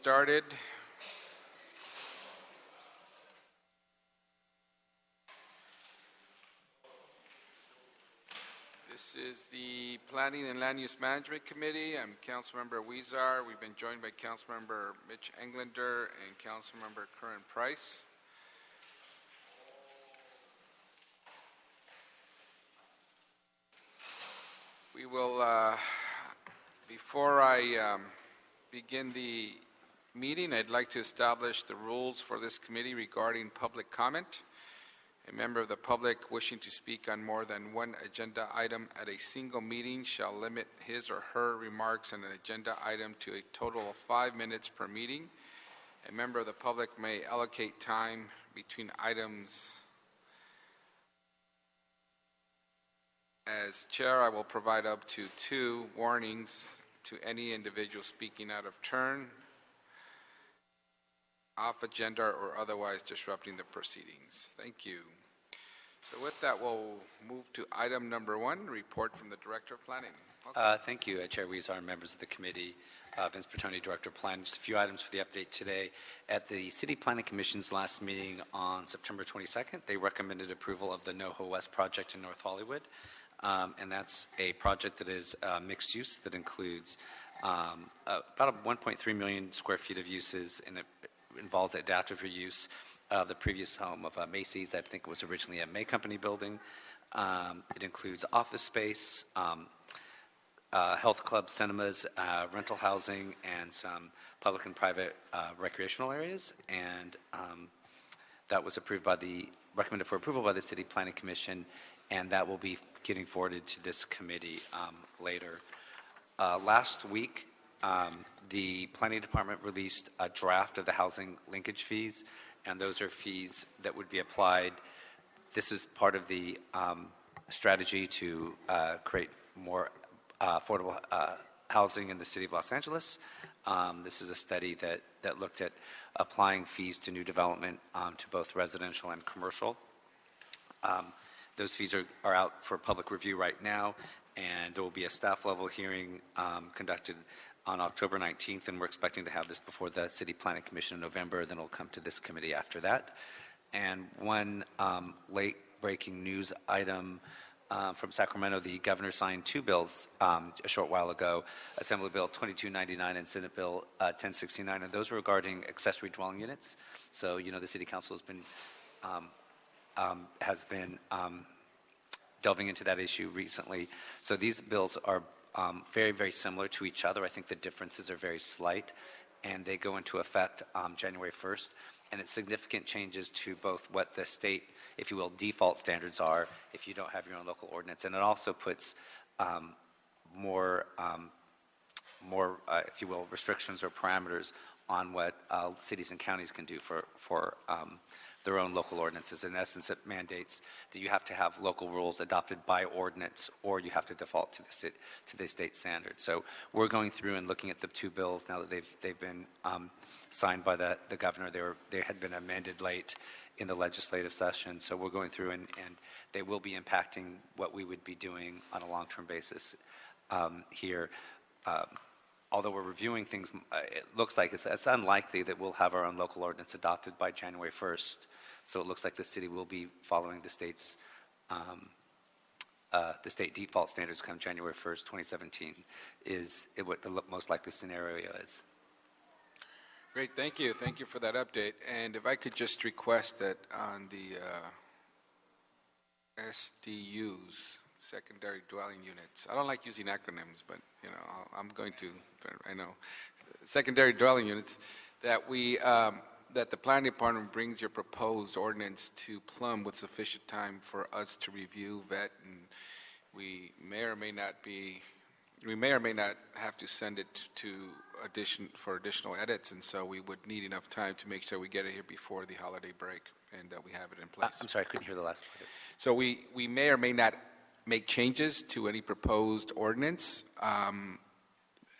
Started. This is the Planning and Land Use Management Committee. I'm Councilmember Weezar. We've been joined by Councilmember Mitch Englander and Councilmember Curran Price. We will, before I begin the meeting, I'd like to establish the rules for this committee regarding public comment. A member of the public wishing to speak on more than one agenda item at a single meeting shall limit his or her remarks on an agenda item to a total of 5 minutes per meeting. A member of the public may allocate time between items. As chair, I will provide up to 2 warnings to any individual speaking out of turn, off agenda, or otherwise disrupting the proceedings. Thank you. So with that, we'll move to item number 1, report from the Director of Planning. Thank you, Chair Weezar and members of the committee. Vince Bertoni, Director of Planning. Just a few items for the update today. At the City Planning Commission's last meeting on September 22nd, they recommended approval of the NoHo West project in North Hollywood. And that's a project that is mixed use that includes about 1.3 million square feet of uses, and it involves the adaptive reuse of the previous home of Macy's. I think it was originally a May Company building. It includes office space, health clubs, cinemas, rental housing, and some public and private recreational areas. And that was recommended for approval by the City Planning Commission, and that will be getting forwarded to this committee later. Last week, the Planning Department released a draft of the housing linkage fees, and those are fees that would be applied. This is part of the strategy to create more affordable housing in the city of Los Angeles. This is a study that looked at applying fees to new development to both residential and commercial. Those fees are out for public review right now, and there will be a staff level hearing conducted on October 19th, and we're expecting to have this before the City Planning Commission in November. Then it'll come to this committee after that. And one late breaking news item from Sacramento: the governor signed 2 bills a short while ago, Assembly Bill 2299 and Senate Bill 1069, and those were regarding accessory dwelling units. So, the City Council has been delving into that issue recently. So these bills are very, very similar to each other. I think the differences are very slight, and they go into effect January 1st. And it's significant changes to both what the state, if you will, default standards are if you don't have your own local ordinance. And it also puts more, if you will, restrictions or parameters on what cities and counties can do for their own local ordinances. In essence, it mandates that you have to have local rules adopted by ordinance, or you have to default to the state standard. So we're going through and looking at the 2 bills now that they've been signed by the governor. They had been amended late in the legislative session. So we're going through, and they will be impacting what we would be doing on a long-term basis here. Although we're reviewing things, it looks like it's unlikely that we'll have our own local ordinance adopted by January 1st. So it looks like the city will be following the state's the state default standards come January 1st, 2017 is what the most likely scenario is. Great, thank you. Thank you for that update. And if I could just request that on the SDUs, secondary dwelling units. I don't like using acronyms, but I'm going to. I know secondary dwelling units that that the planning department brings your proposed ordinance to Plum with sufficient time for us to review, vet, and we may or may not have to send it to additional edits, and so we would need enough time to make sure we get it here before the holiday break and that we have it in place. I'm sorry, I couldn't hear the last part. So we may or may not make changes to any proposed ordinance,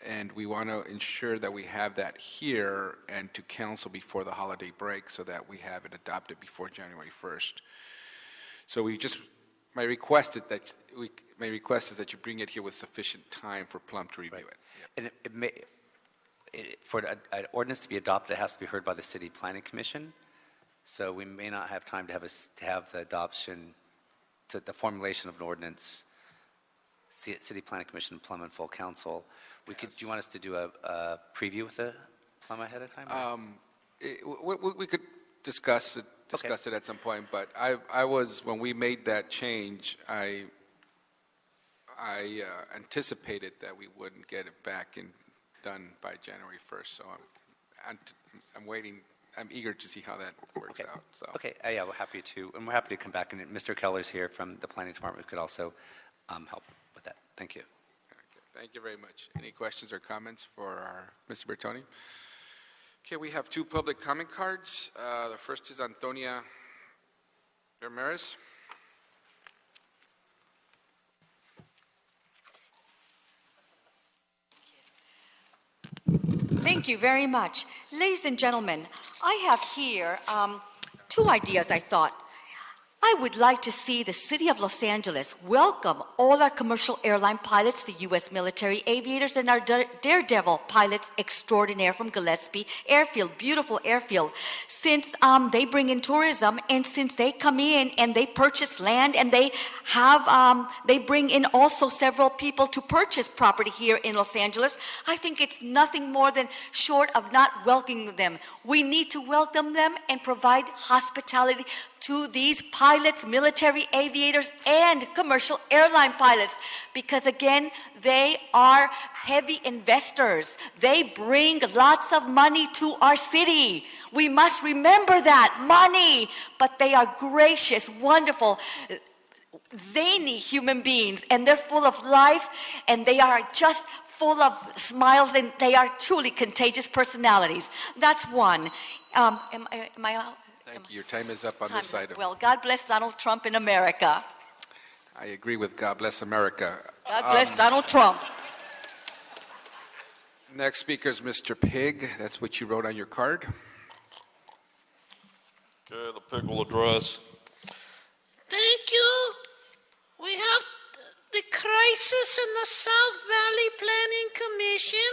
and we want to ensure that we have that here and to council before the holiday break so that we have it adopted before January 1st. So my request is that you bring it here with sufficient time for Plum to review it. And it may, For an ordinance to be adopted, it has to be heard by the City Planning Commission. So we may not have time to have the adoption, the formulation of an ordinance, City Planning Commission, Plum and full council. Do you want us to do a preview with the Plum ahead of time? We could discuss it at some point, but when we made that change, I anticipated that we wouldn't get it back and done by January 1st, so I'm waiting. I'm eager to see how that works out. So. Okay, yeah, we're happy to come back, and Mr. Keller's here from the Planning Department who could also help with that. Thank you. Okay, thank you very much. Any questions or comments for Mr. Bertoni? Okay, we have 2 public comment cards. The first is Antonia Ramirez. Thank you very much. Ladies and gentlemen, I have here 2 ideas I thought. I would like to see the City of Los Angeles welcome all our commercial airline pilots, the U.S. military aviators, and our daredevil pilots extraordinaire from Gillespie Airfield, beautiful airfield. Since they bring in tourism, and since they come in and they purchase land, and they bring in also several people to purchase property here in Los Angeles, I think it's nothing more than short of not welcoming them. We need to welcome them and provide hospitality to these pilots, military aviators, and commercial airline pilots, because again, they are heavy investors. They bring lots of money to our city. We must remember that, money, but they are gracious, wonderful, zany human beings, and they're full of life, and they are just full of smiles, and they are truly contagious personalities. That's one. Am I Thank you. Your time is up on this item. Well, God bless Donald Trump in America. I agree with God bless America. God bless Donald Trump. Next speaker is Mr. Pig. That's what you wrote on your card. Okay, the Pig will address. Thank you. We have the crisis in the South Valley Planning Commission.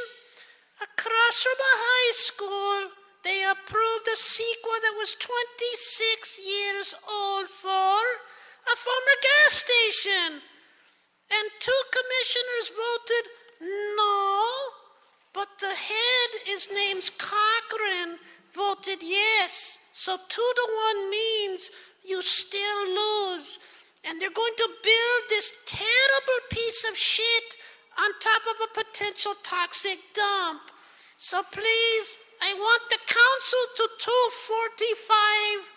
Across from a high school, they approved a CEQA that was 26 years old for a former gas station. And 2 commissioners voted no, but the head, his name's Cochran, voted yes. So 2-1 means you still lose. And they're going to build this terrible piece of shit on top of a potential toxic dump. So please, I want the council to 245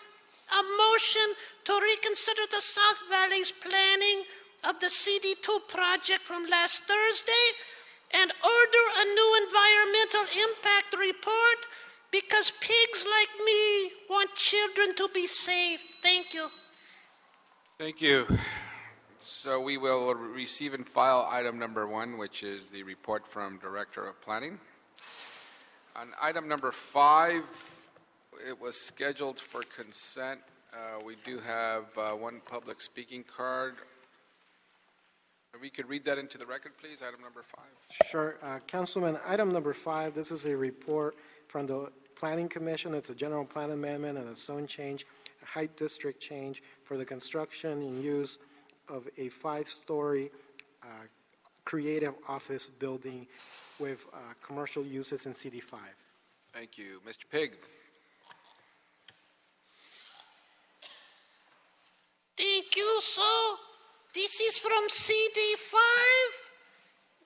a motion to reconsider the South Valley's planning of the CD2 project from last Thursday and order a new environmental impact report, because pigs like me want children to be safe. Thank you. Thank you. So we will receive and file item number 1, which is the report from Director of Planning. On item number 5, it was scheduled for consent. We do have 1 public speaking card. If we could read that into the record, please, item number 5. Sure. Councilman, item number 5, this is a report from the Planning Commission. It's a general plan amendment and a zone change, a height district change for the construction and use of a 5-story creative office building with commercial uses in CD5. Thank you. Mr. Pig. Thank you. So, this is from CD5.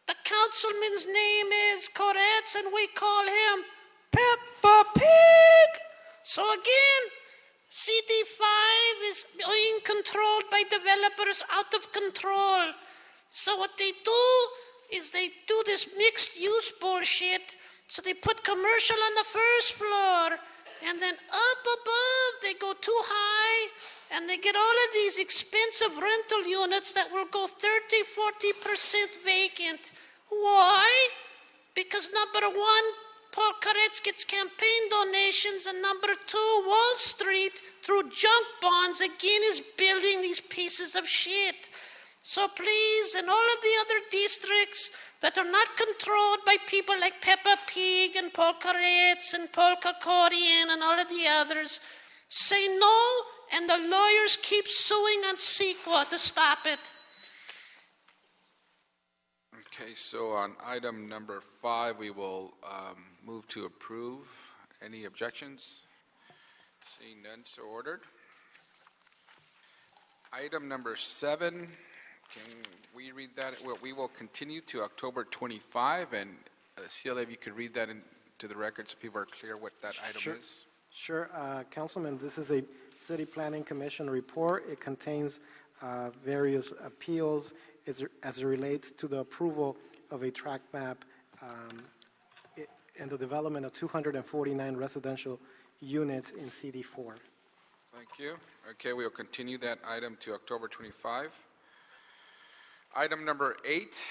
The councilman's name is Koretz, and we call him Peppa Pig. So again, CD5 is being controlled by developers out of control. So what they do is they do this mixed use bullshit. So they put commercial on the first floor, and then up above they go too high, and they get all of these expensive rental units that will go 30-40% vacant. Why? Because number 1, Paul Koretz gets campaign donations, and number 2, Wall Street, through junk bonds, again is building these pieces of shit. So please, in all of the other districts, that are not controlled by people like Peppa Pig and Polka Ritz and Polka Accordion and all of the others, say no, and the lawyers keep suing on CEQA to stop it. Okay, so on item number 5, we will move to approve. Any objections? Seeing none, so ordered. Item number 7, can we read that? Well, we will continue to October 25, and CLA, if you could read that into the record so people are clear what that item is. Sure, Councilman, this is a City Planning Commission report. It contains various appeals as it relates to the approval of a tract map and the development of 249 residential units in CD4. Thank you. Okay, we will continue that item to October 25. Item number 8,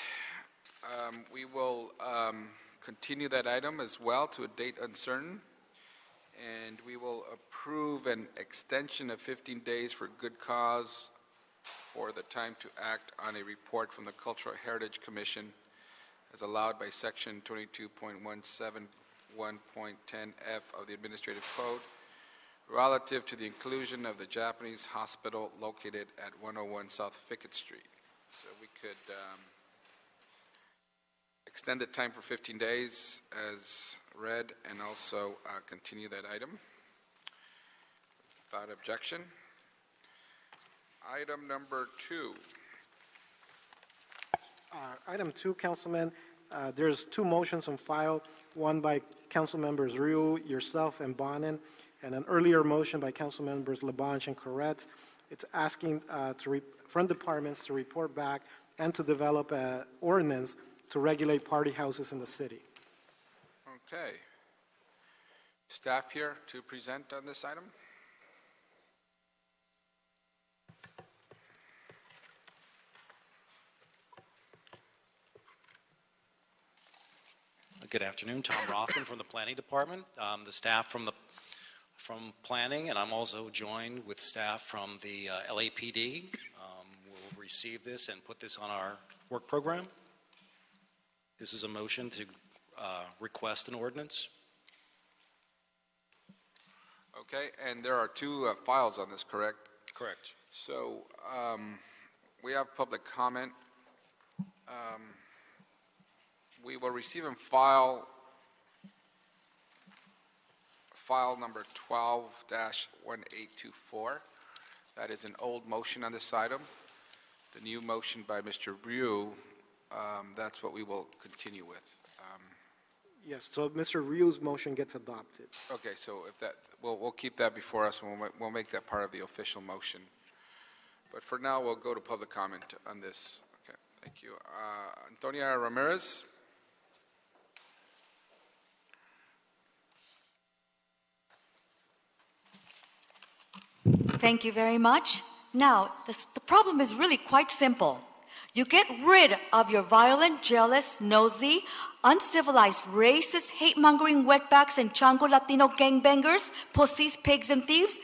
we will continue that item as well to a date uncertain, and we will approve an extension of 15 days for good cause for the time to act on a report from the Cultural Heritage Commission as allowed by Section 22.171.10F of the Administrative Code relative to the inclusion of the Japanese hospital located at 101 South Fickett Street. So we could extend the time for 15 days as read and also continue that item without objection. Item number 2. Item 2, Councilman, there's 2 motions on file, one by Council Members Ryu, yourself, and Bonin, and an earlier motion by Council Members Labange and Corretz. It's asking from departments to report back and to develop an ordinance to regulate party houses in the city. Okay. Staff here to present on this item? Good afternoon, Tom Rothman from the Planning Department. The staff from Planning, and I'm also joined with staff from the LAPD. We'll receive this and put this on our work program. This is a motion to request an ordinance. Okay, and there are 2 files on this, correct? Correct. So we have public comment. We will receive and file number 12-1824. That is an old motion on this item. The new motion by Mr. Ryu, that's what we will continue with. Yes, so Mr. Ryu's motion gets adopted. Okay, so if that, we'll keep that before us, and we'll make that part of the official motion. But for now, we'll go to public comment on this. Okay, thank you. Antonia Ramirez. Thank you very much. Now, the problem is really quite simple. You get rid of your violent, jealous, nosy, uncivilized, racist, hate-mongering wetbacks and Chango Latino gangbangers, pussies, pigs, and thieves,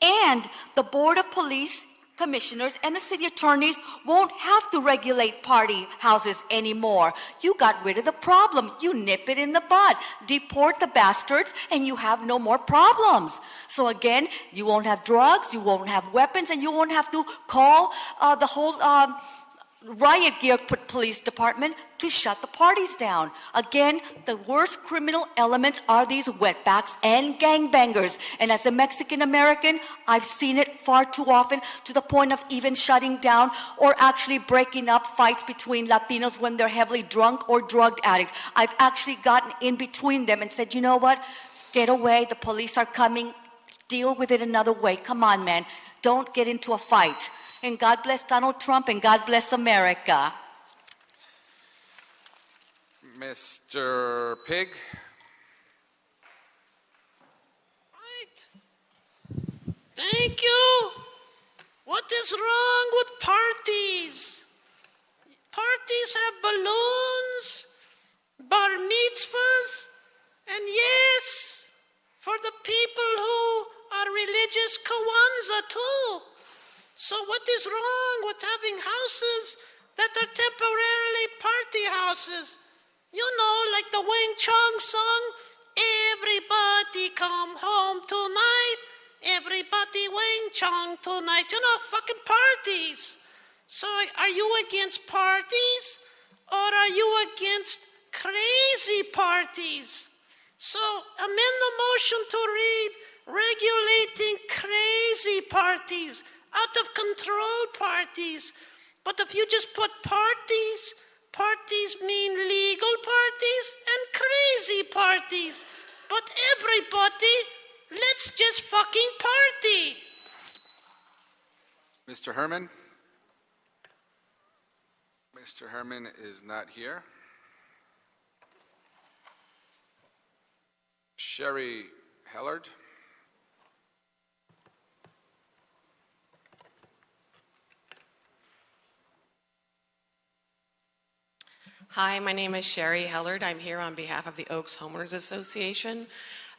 and the Board of Police Commissioners and the city attorneys won't have to regulate party houses anymore. You got rid of the problem. You nip it in the bud. Deport the bastards and you have no more problems. So again, you won't have drugs, you won't have weapons, and you won't have to call the whole riot gear police department to shut the parties down. Again, the worst criminal elements are these wetbacks and gangbangers. And as a Mexican American, I've seen it far too often, to the point of even shutting down or actually breaking up fights between Latinos when they're heavily drunk or drugged addicts. I've actually gotten in between them and said, you know what? Get away. The police are coming. Deal with it another way. Come on, man. Don't get into a fight. And God bless Donald Trump, and God bless America. Mr. Pig. Right. Thank you. What is wrong with parties? Parties have balloons, bar mitzvahs, and yes, for the people who are religious, Kwanzaa too. So what is wrong with having houses that are temporarily party houses. You know, like the Wing Chong song, everybody come home tonight, everybody Wing Chong tonight. You know, fucking parties. So are you against parties or are you against crazy parties? So amend the motion to read regulating crazy parties, out of control parties. But if you just put parties, parties mean legal parties and crazy parties. But everybody, let's just fucking party. Mr. Herman? Mr. Herman is not here. Sherry Hellard? Hi, my name is Sherry Hellard. I'm here on behalf of the Oaks Homeowners Association.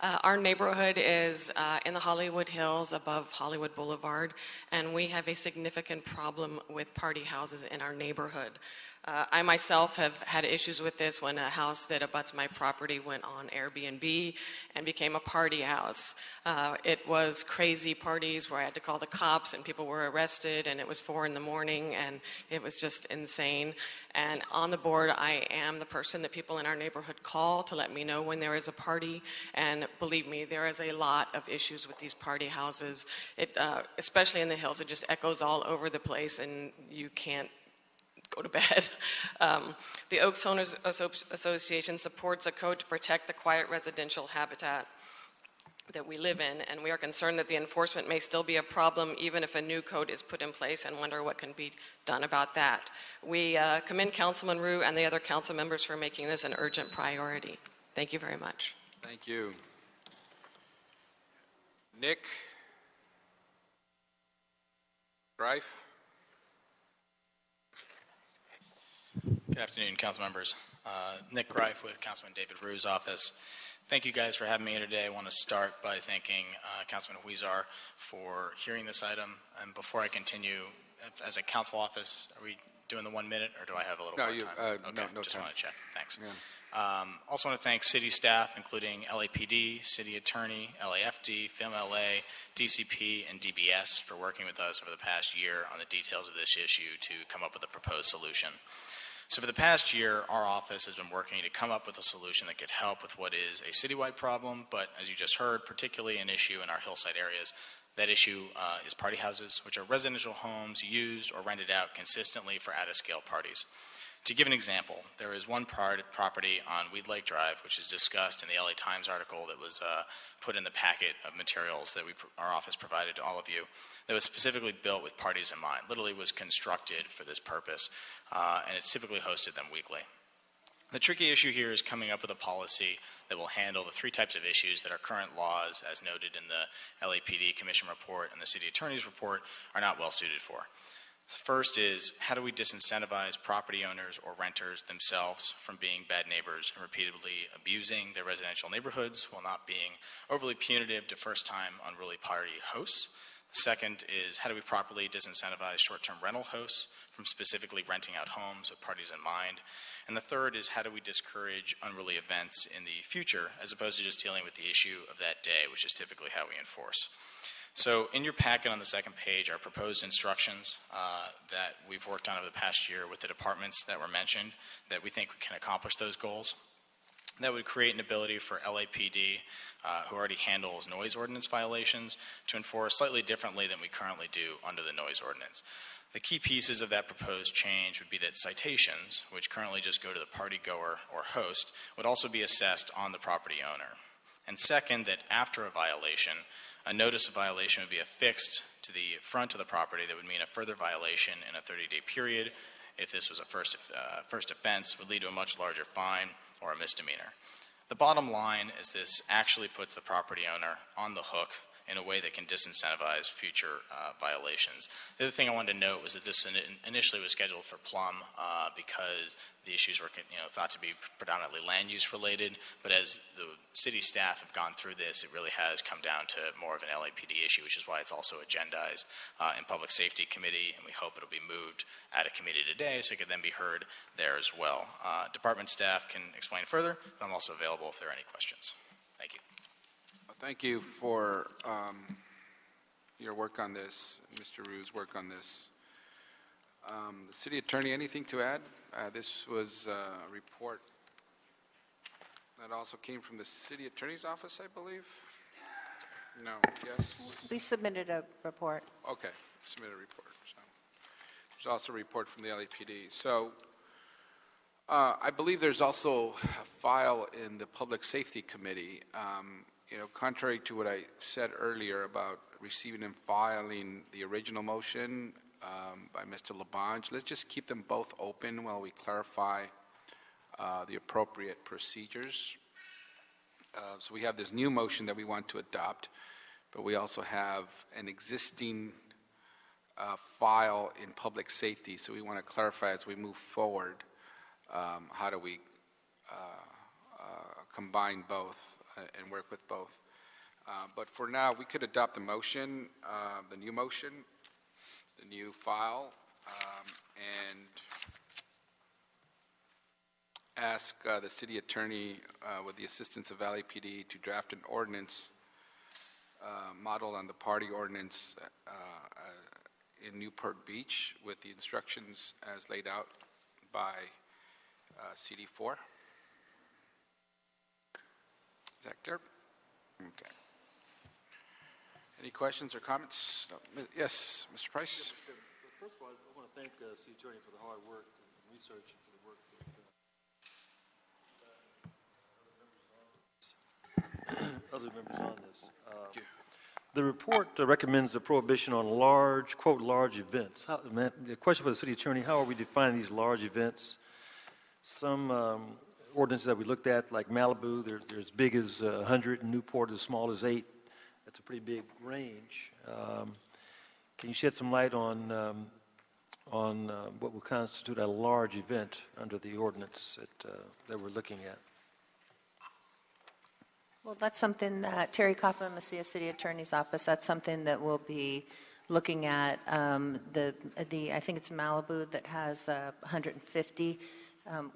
Our neighborhood is in the Hollywood Hills above Hollywood Boulevard, and we have a significant problem with party houses in our neighborhood. I myself have had issues with this when a house that abuts my property went on Airbnb and became a party house. It was crazy parties where I had to call the cops and people were arrested, and it was 4 a.m. and it was just insane. And on the board, I am the person that people in our neighborhood call to let me know when there is a party. And believe me, there is a lot of issues with these party houses. It, especially in the hills, it just echoes all over the place, and you can't go to bed. The Oaks Owners Association supports a code to protect the quiet residential habitat that we live in, and we are concerned that the enforcement may still be a problem even if a new code is put in place, and wonder what can be done about that. We commend Councilman Rue and the other council members for making this an urgent priority. Thank you very much. Thank you. Nick Greif? Good afternoon, council members. Nick Greif with Councilman David Rue's office. Thank you guys for having me here today. I want to start by thanking Councilman Huizar for hearing this item. And before I continue, as a council office, are we doing the 1 minute, or do I have a little more time? Okay, no just time. want to check. Thanks. Yeah. Also want to thank city staff, including LAPD, city attorney, LAFD, FIMLA, DCP, and DBS for working with us over the past year on the details of this issue to come up with a proposed solution. So for the past year, our office has been working to come up with a solution that could help with what is a citywide problem, but as you just heard, particularly an issue in our hillside areas. That issue is party houses, which are residential homes used or rented out consistently for out-of-scale parties. To give an example, there is one property on Weed Lake Drive, which is discussed in the LA Times article that was put in the packet of materials that our office provided to all of you, that was specifically built with parties in mind. Literally was constructed for this purpose, and it's typically hosted them weekly. The tricky issue here is coming up with a policy that will handle the 3 types of issues that our current laws, as noted in the LAPD Commission report and the City Attorney's report, are not well suited for. First is, how do we disincentivize property owners or renters themselves from being bad neighbors and repeatedly abusing their residential neighborhoods while not being overly punitive to first-time unruly party hosts? The second is, how do we properly disincentivize short-term rental hosts from specifically renting out homes with parties in mind? And the third is, how do we discourage unruly events in the future as opposed to just dealing with the issue of that day, which is typically how we enforce. So in your packet on the second page are proposed instructions that we've worked on over the past year with the departments that were mentioned that we think can accomplish those goals. That would create an ability for LAPD, who already handles noise ordinance violations, to enforce slightly differently than we currently do under the noise ordinance. The key pieces of that proposed change would be that citations, which currently just go to the party goer or host, would also be assessed on the property owner. And second, that after a violation, a notice of violation would be affixed to the front of the property that would mean a further violation in a 30-day period. If this was a first offense, would lead to a much larger fine or a misdemeanor. The bottom line is this actually puts the property owner on the hook in a way that can disincentivize future violations. The other thing I wanted to note was that this initially was scheduled for Plum because the issues were thought to be predominantly land use related, but as the city staff have gone through this, it really has come down to more of an LAPD issue, which is why it's also agendized in Public Safety Committee, and we hope it'll be moved out of committee today so it can then be heard there as well. Department staff can explain further, but I'm also available if there are any questions. Thank you. Thank you for your work on this, Mr. Rue's work on this. The city attorney, anything to add? This was a report that also came from the city attorney's office, I believe. No, yes? We submitted a report. Okay, submit a report. So there's also a report from the LAPD. So I believe there's also a file in the Public Safety Committee. Contrary to what I said earlier about receiving and filing the original motion by Mr. Labange, let's just keep them both open while we clarify the appropriate procedures. So we have this new motion that we want to adopt, but we also have an existing file in public safety, so we want to clarify as we move forward how do we combine both and work with both. But for now, we could adopt the motion, the new motion, the new file, and ask the city attorney, with the assistance of LAPD, to draft an ordinance modeled on the party ordinance in Newport Beach with the instructions as laid out by CD4. Is that clear? Okay. Any questions or comments? No. Yes, Mr. Price. First of all, I want to thank the city attorney for the hard work and research and for the work that other members on this. The report recommends a prohibition on large, quote, large events. The question for the city attorney, how are we defining these large events? Some ordinances that we looked at, like Malibu, they're as big as 100, and Newport as small as 8. That's a pretty big range. Can you shed some light on what will constitute a large event under the ordinance that we're looking at? Well, that's something that Terry Kaufman, Mesilla City Attorney's Office, that's something that we'll be looking at. I think it's Malibu that has 150,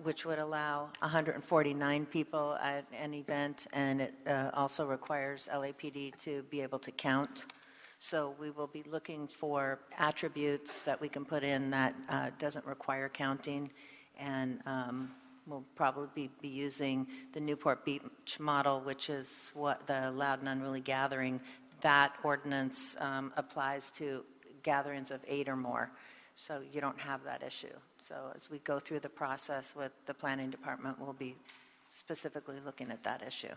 which would allow 149 people at an event, and it also requires LAPD to be able to count. So we will be looking for attributes that we can put in that doesn't require counting, and we'll probably be using the Newport Beach model, which is what the loud and unruly gathering. That ordinance applies to gatherings of 8 or more, so you don't have that issue. So as we go through the process with the planning department, we'll be specifically looking at that issue.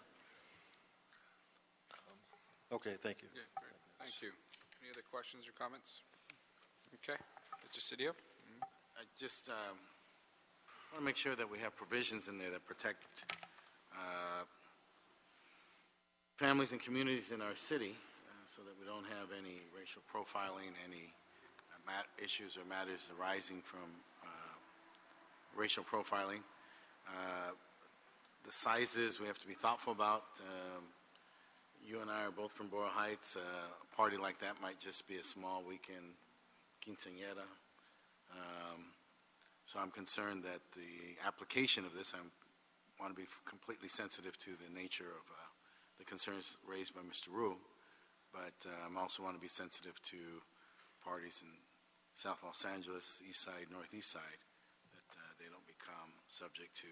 Okay, thank you. Yeah, great. Thank you. Any other questions or comments? Okay. Mr. Cedillo? I just want to make sure that we have provisions in there that protect families and communities in our city so that we don't have any racial profiling, any issues or matters arising from racial profiling. The sizes we have to be thoughtful about. You and I are both from Boyle Heights. A party like that might just be a small weekend quinceañera. So I'm concerned that the application of this, I want to be completely sensitive to the nature of the concerns raised by Mr. Rue, but I also want to be sensitive to parties in South Los Angeles, East Side, Northeast Side, that they don't become subject to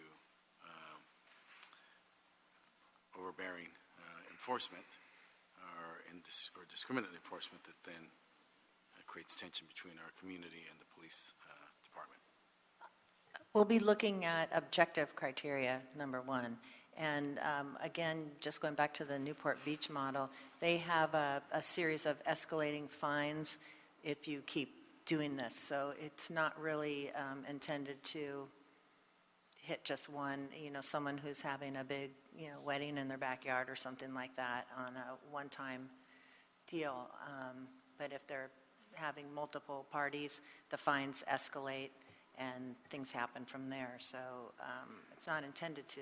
overbearing enforcement or discriminate enforcement that then creates tension between our community and the police department. We'll be looking at objective criteria, number one. And again, just going back to the Newport Beach model, they have a series of escalating fines if you keep doing this. So it's not really intended to hit just one, someone who's having a big, wedding in their backyard or something like that on a one-time deal. But if they're having multiple parties, the fines escalate and things happen from there. So it's not intended to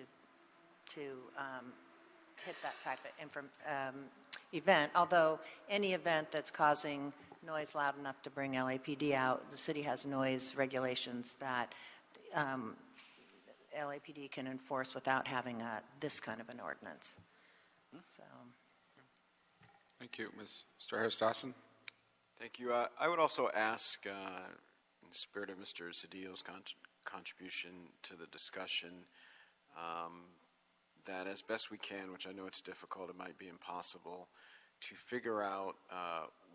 hit that type of event, although any event that's causing noise loud enough to bring LAPD out, the city has noise regulations that LAPD can enforce without having this kind of an ordinance. So. Thank you. Mr. Harris-Dawson? Thank you. I would also ask, in the spirit of Mr. Cedillo's contribution to the discussion, that as best we can, which I know it's difficult, it might be impossible, to figure out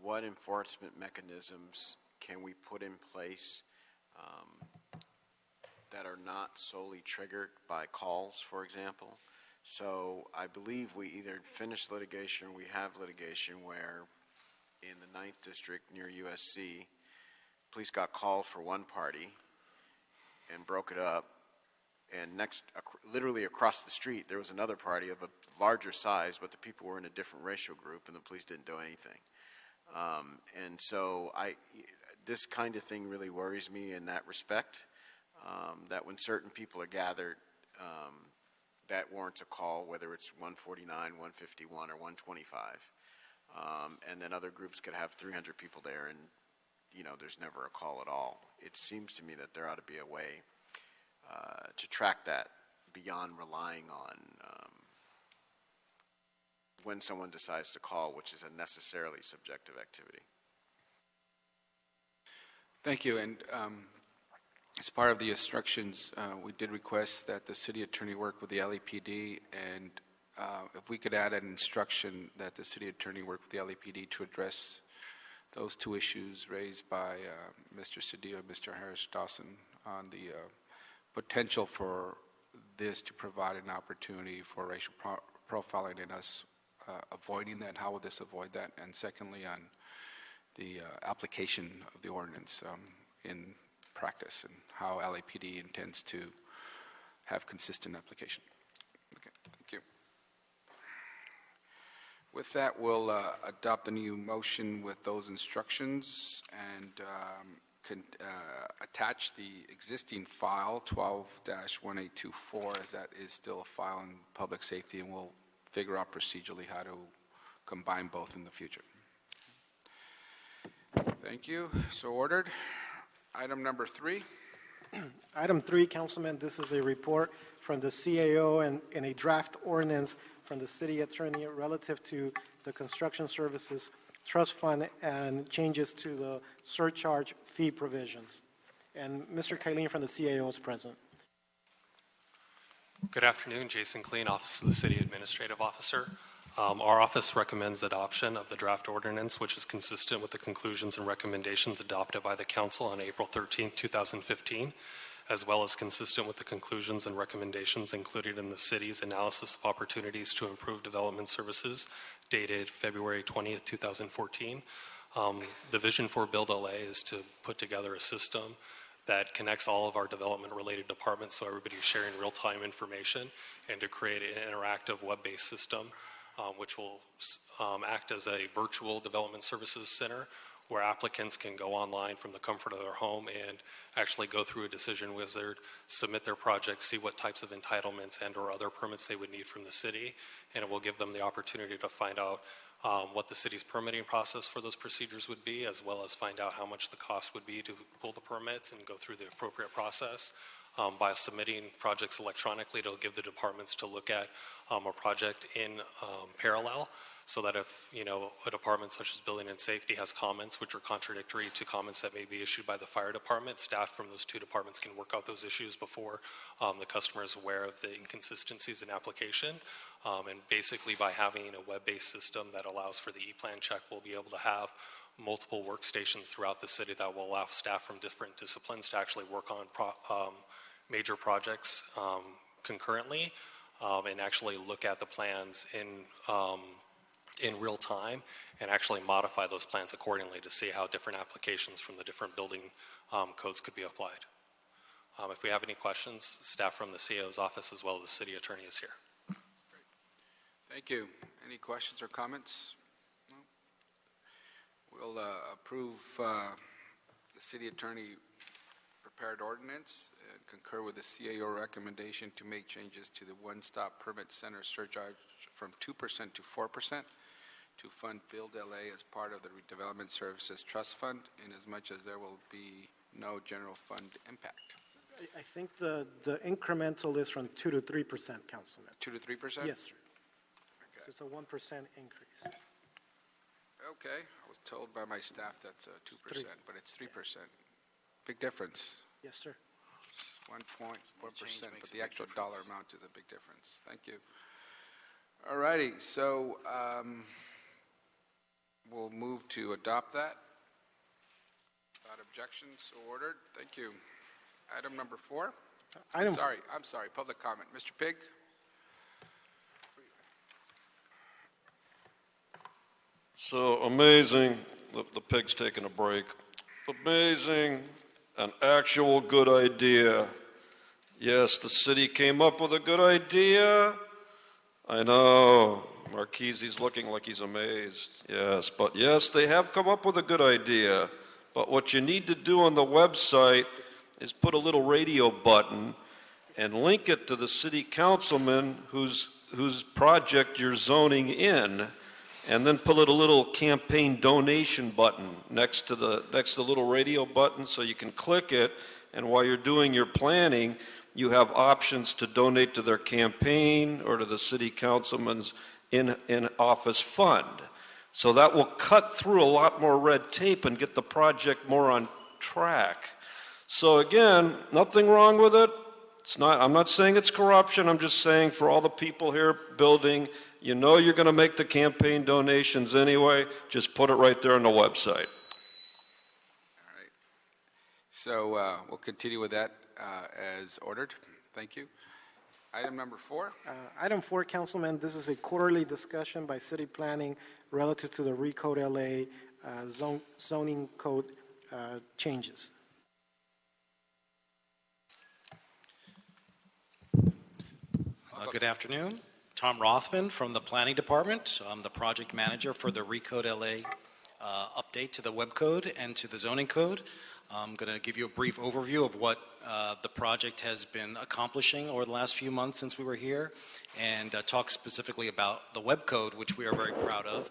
what enforcement mechanisms can we put in place that are not solely triggered by calls, for example. So I believe we either finished litigation or we have litigation where in the 9th District near USC, police got called for one party and broke it up, and literally across the street, there was another party of a larger size, but the people were in a different racial group, and the police didn't do anything. And so this kind of thing really worries me in that respect, that when certain people are gathered, that warrants a call, whether it's 149, 151, or 125. And then other groups could have 300 people there, and there's never a call at all. It seems to me that there ought to be a way to track that beyond relying on when someone decides to call, which is a necessarily subjective activity. Thank you. And as part of the instructions, we did request that the city attorney work with the LAPD, and if we could add an instruction that the city attorney work with the LAPD to address those two issues raised by Mr. Cedillo and Mr. Harris-Dawson on the potential for this to provide an opportunity for racial profiling and us avoiding that. How would this avoid that? And secondly, on the application of the ordinance in practice and how LAPD intends to have consistent application. Okay, thank you. With that, we'll adopt the new motion with those instructions and attach the existing file 12-1824 as that is still a file in public safety, and we'll figure out procedurally how to combine both in the future. Thank you. So ordered. Item number 3. Item 3, Councilman, this is a report from the CAO and a draft ordinance from the city attorney relative to the construction services trust fund and changes to the surcharge fee provisions. And Mr. Kylene from the CAO is present. Good afternoon, Jason Kleen, Office of the City Administrative Officer. Our office recommends adoption of the draft ordinance, which is consistent with the conclusions and recommendations adopted by the Council on April 13, 2015, as well as consistent with the conclusions and recommendations included in the City's Analysis of Opportunities to Improve Development Services, dated February 20, 2014. The vision for Build LA is to put together a system that connects all of our development-related departments so everybody's sharing real-time information, and to create an interactive web-based system which will act as a virtual development services center where applicants can go online from the comfort of their home and actually go through a decision wizard, submit their project, see what types of entitlements and or other permits they would need from the city, and it will give them the opportunity to find out what the city's permitting process for those procedures would be, as well as find out how much the cost would be to pull the permits and go through the appropriate process. By submitting projects electronically, it'll give the departments to look at a project in parallel, so that if a department such as building and safety has comments which are contradictory to comments that may be issued by the fire department, staff from those two departments can work out those issues before the customer is aware of the inconsistencies in application. And basically, by having a web-based system that allows for the e-plan check, we'll be able to have multiple workstations throughout the city that will allow staff from different disciplines to actually work on major projects concurrently, and actually look at the plans in real time and actually modify those plans accordingly to see how different applications from the different building codes could be applied. If we have any questions, staff from the CAO's office as well as the city attorney is here. Thank you. Any questions or comments? No? We'll approve the city attorney prepared ordinance and concur with the CAO recommendation to make changes to the one-stop permit center surcharge from 2% to 4% to fund Build LA as part of the Redevelopment Services Trust Fund, in as much as there will be no general fund impact. I think the incremental is from 2 to 3%, Councilman. 2 to 3%? Yes, sir. Okay. So it's a 1% increase. Okay, I was told by my staff that's 2%, 3. but it's 3%. Big difference. Yes, sir. 1.1%, change but makes a the big actual dollar difference. amount is a big difference. Thank you. All righty, so we'll move to adopt that. Without objections, so ordered. Thank you. Item number 4. I'm sorry, public comment. Mr. Pig? So amazing, the pig's taking a break. Amazing, an actual good idea. Yes, the city came up with a good idea. I know, Marquise's looking like he's amazed. Yes, but yes, they have come up with a good idea. But what you need to do on the website is put a little radio button and link it to the city councilman whose project you're zoning in, and then put a little campaign donation button next to the little radio button so you can click it, and while you're doing your planning, you have options to donate to their campaign or to the city councilman's in-office fund. So that will cut through a lot more red tape and get the project more on track. So again, nothing wrong with it. I'm not saying it's corruption. I'm just saying for all the people here building, you know you're going to make the campaign donations anyway. Just put it right there on the website. All right. So we'll continue with that as ordered. Thank you. Item number 4. Item 4, Councilman, this is a quarterly discussion by City Planning relative to the Recode LA zoning code changes. Good afternoon. Tom Rothman from the Planning Department. I'm the project manager for the Recode LA update to the web code and to the zoning code. I'm going to give you a brief overview of what the project has been accomplishing over the last few months since we were here, and talk specifically about the web code, which we are very proud of.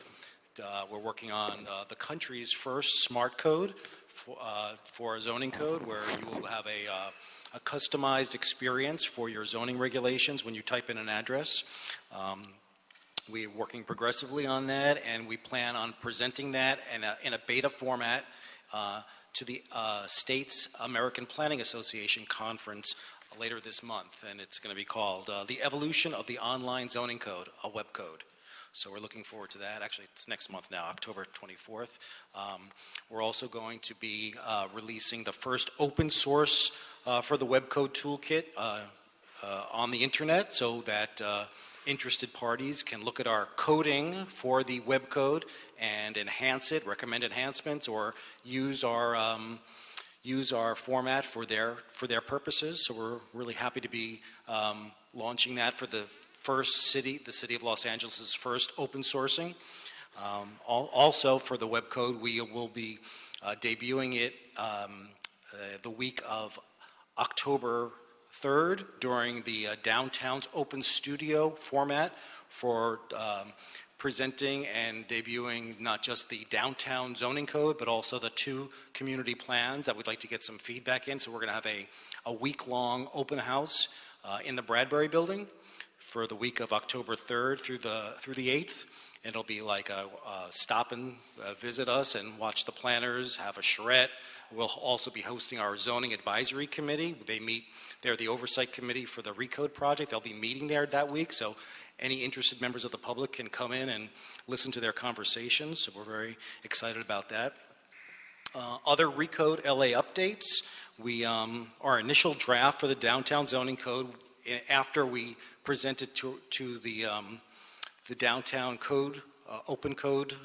We're working on the country's first smart code for a zoning code, where you will have a customized experience for your zoning regulations when you type in an address. We're working progressively on that, and we plan on presenting that in a beta format to the State's American Planning Association conference later this month, and it's going to be called The Evolution of the Online Zoning Code, a Web Code. So we're looking forward to that. Actually, it's next month now, October 24th. We're also going to be releasing the first open source for the web code toolkit on the internet, so that interested parties can look at our coding for the web code and enhance it, recommend enhancements, or use our format for their purposes. So we're really happy to be launching that for the city of Los Angeles' first open sourcing. Also for the web code, we will be debuting it the week of October 3rd during the Downtown's Open Studio format for presenting and debuting not just the downtown zoning code, but also the 2 community plans that we'd like to get some feedback in. So we're going to have a week-long open house in the Bradbury building for the week of October 3rd through the 8th. It'll be like a stop and visit us and watch the planners, have a charrette. We'll also be hosting our zoning advisory committee. They're the oversight committee for the Recode project. They'll be meeting there that week, so any interested members of the public can come in and listen to their conversations. So we're very excited about that. Other Recode LA updates. Our initial draft for the downtown zoning code, after we presented to the downtown code, open code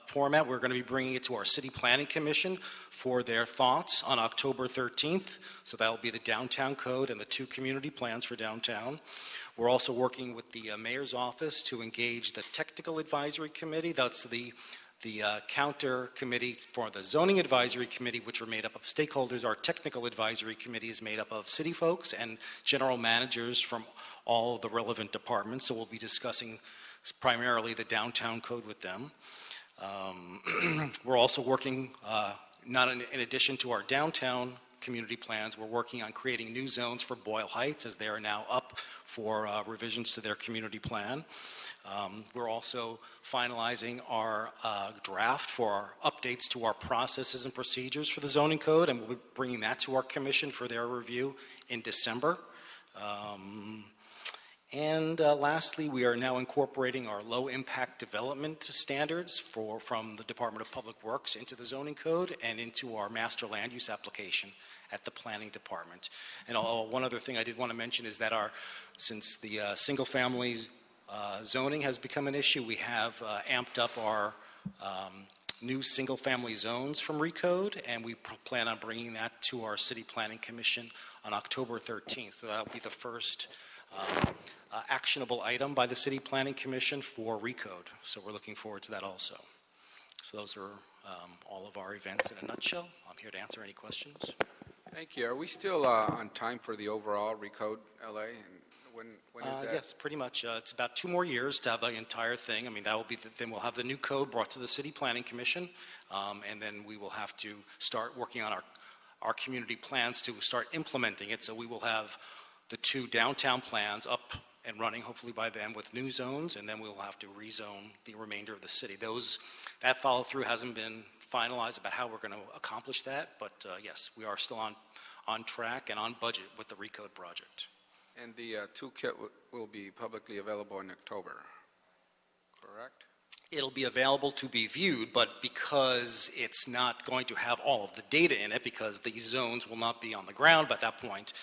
format, we're going to be bringing it to our City Planning Commission for their thoughts on October 13th. So that will be the downtown code and the 2 community plans for downtown. We're also working with the mayor's office to engage the technical advisory committee. That's the The counter committee for the zoning advisory committee, which are made up of stakeholders, our technical advisory committee is made up of city folks and general managers from all of the relevant departments. So we'll be discussing primarily the downtown code with them. We're also working, in addition to our downtown community plans, we're working on creating new zones for Boyle Heights, as they are now up for revisions to their community plan. We're also finalizing our draft for our updates to our processes and procedures for the zoning code, and we'll be bringing that to our commission for their review in December. Lastly, we are now incorporating our low-impact development standards from the Department of Public Works into the zoning code and into our master land use application at the planning department. And one other thing I did want to mention is that since the single-family zoning has become an issue, we have amped up our new single-family zones from Recode, and we plan on bringing that to our City Planning Commission on October 13th. So that'll be the first actionable item by the City Planning Commission for Recode. So we're looking forward to that also. So those are all of our events in a nutshell. I'm here to answer any questions. Thank you. Are we still on time for the overall Recode LA? And when is that? Yes, pretty much. It's about 2 more years to have the entire thing. I mean, that will be then we'll have the new code brought to the City Planning Commission, and then we will have to start working on our community plans to start implementing it. So we will have the 2 downtown plans up and running hopefully by then with new zones, and then we'll have to rezone the remainder of the city. That follow through hasn't been finalized about how we're going to accomplish that, but yes, we are still on track and on budget with the Recode project. And the toolkit will be publicly available in October, correct? It'll be available to be viewed, but because it's not going to have all of the data in it, because these zones will not be on the ground by that point,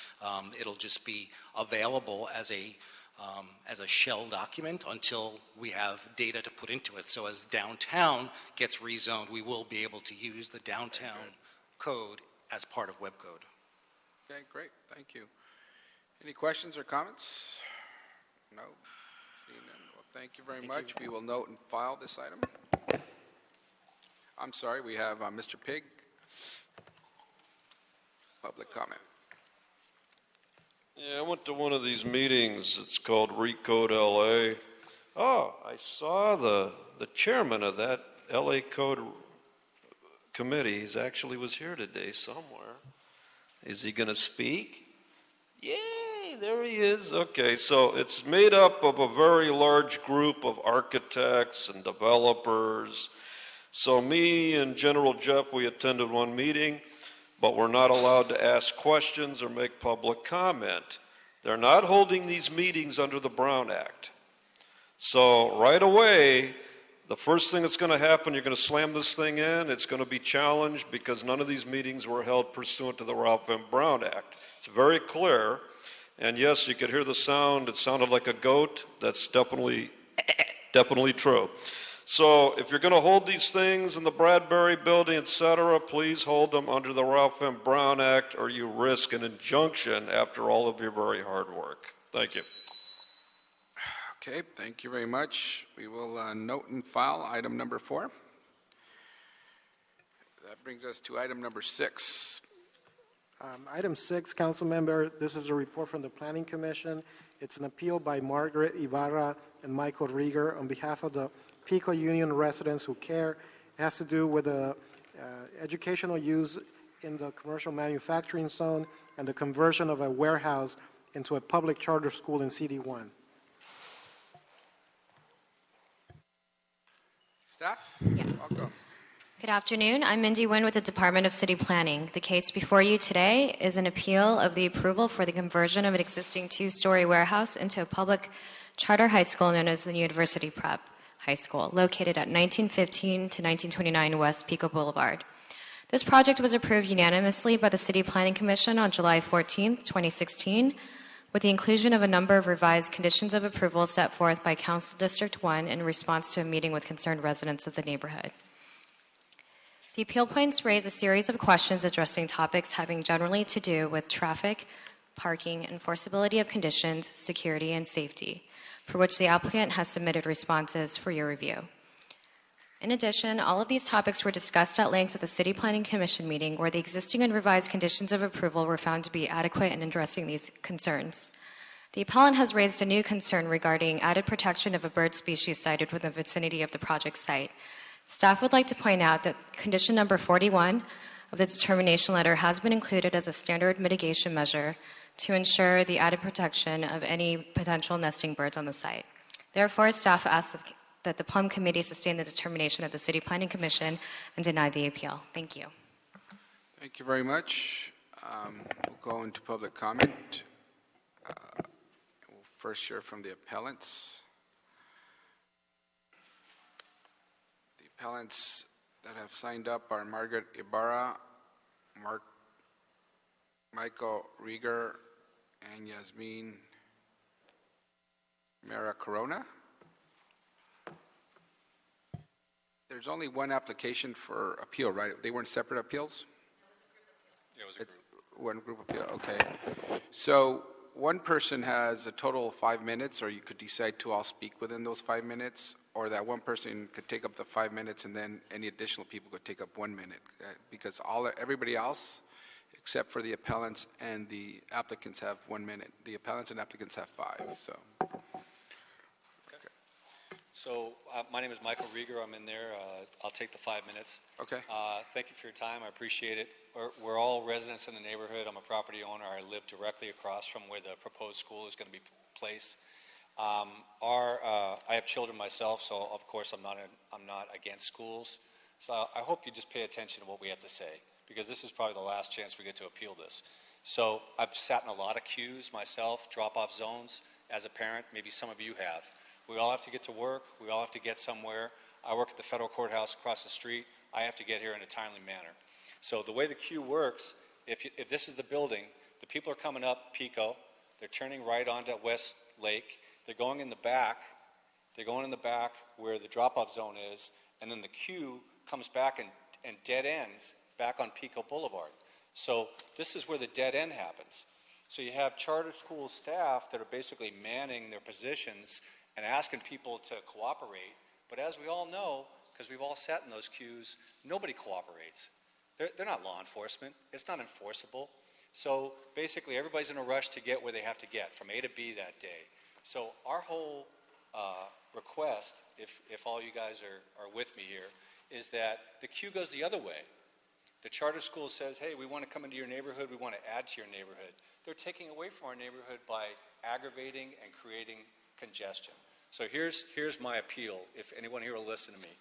it'll just be available as a shell document until we have data to put into it. So as downtown gets rezoned, we will be able to use the downtown code as part of WebCode. Okay, great. Thank you. Any questions or comments? No? Seeing none. Well, thank you very much. We will note and file this item. I'm sorry, we have Mr. Pig. Public comment. Yeah, I went to one of these meetings. It's called Recode LA. Oh, I saw the chairman of that LA Code committee. He actually was here today somewhere. Is he going to speak? Yay, there he is. Okay, so it's made up of a very large group of architects and developers. So me and General Jeff, we attended one meeting, but we're not allowed to ask questions or make public comment. They're not holding these meetings under the Brown Act. So right away, the first thing that's going to happen, you're going to slam this thing in, it's going to be challenged because none of these meetings were held pursuant to the Ralph M. Brown Act. It's very clear. And yes, you could hear the sound. It sounded like a goat. That's definitely true. So if you're going to hold these things in the Bradbury building, etc., please hold them under the Ralph M. Brown Act, or you risk an injunction after all of your very hard work. Thank you. Okay, thank you very much. We will note and file item number 4. That brings us to item number 6. Item 6, council member, this is a report from the Planning Commission. It's an appeal by Margaret Ibarra and Michael Rieger on behalf of the Pico Union residents who care. It has to do with the educational use in the commercial manufacturing zone and the conversion of a warehouse into a public charter school in CD1. Staff? Yes. Welcome. Good afternoon. I'm Mindy Nguyen with the Department of City Planning. The case before you today is an appeal of the approval for the conversion of an existing 2-story warehouse into a public charter high school known as the University Prep High School, located at 1915 to 1929 West Pico Boulevard. This project was approved unanimously by the City Planning Commission on July 14, 2016, with the inclusion of a number of revised conditions of approval set forth by Council District 1 in response to a meeting with concerned residents of the neighborhood. The appeal points raise a series of questions addressing topics having generally to do with traffic, parking, enforceability of conditions, security, and safety, for which the applicant has submitted responses for your review. In addition, all of these topics were discussed at length at the City Planning Commission meeting, where the existing and revised conditions of approval were found to be adequate in addressing these concerns. The appellant has raised a new concern regarding added protection of a bird species sited within the vicinity of the project site. Staff would like to point out that condition number 41 of the determination letter has been included as a standard mitigation measure to ensure the added protection of any potential nesting birds on the site. Therefore, staff asks that the Plum Committee sustain the determination of the City Planning Commission and deny the appeal. Thank you. Thank you very much. We'll go into public comment. We'll first hear from the appellants. The appellants that have signed up are Margaret Ibarra, Michael Rieger, and Yasmin Mera Corona. There's only one application for appeal, right? They weren't separate appeals? Yeah, it was a group. One group appeal, okay. So one person has a total of 5 minutes, or you could decide to all speak within those 5 minutes, or that one person could take up the 5 minutes and then any additional people could take up 1 minute. Because everybody else, except for the appellants and the applicants, have 1 minute. The appellants and applicants have 5, so. So my name is Michael Rieger. I'm in there. I'll take the 5 minutes. Okay. Thank you for your time. I appreciate it. We're all residents in the neighborhood. I'm a property owner. I live directly across from where the proposed school is going to be placed. I have children myself, so of course I'm not against schools. So I hope you just pay attention to what we have to say, because this is probably the last chance we get to appeal this. So I've sat in a lot of queues myself, drop-off zones as a parent. Maybe some of you have. We all have to get to work. We all have to get somewhere. I work at the federal courthouse across the street. I have to get here in a timely manner. So the way the queue works, if this is the building, the people are coming up Pico. They're turning right onto West Lake. They're going in the back. They're going in the back where the drop-off zone is, and then the queue comes back and dead ends back on Pico Boulevard. So this is where the dead end happens. So you have charter school staff that are basically manning their positions and asking people to cooperate. But as we all know, because we've all sat in those queues, nobody cooperates. They're not law enforcement. It's not enforceable. So basically everybody's in a rush to get where they have to get, from A to B that day. So our whole request, if all you guys are with me here, is that the queue goes the other way. The charter school says, hey, we want to come into your neighborhood, we want to add to your neighborhood. They're taking away from our neighborhood by aggravating and creating congestion. So here's my appeal, if anyone here will listen to me.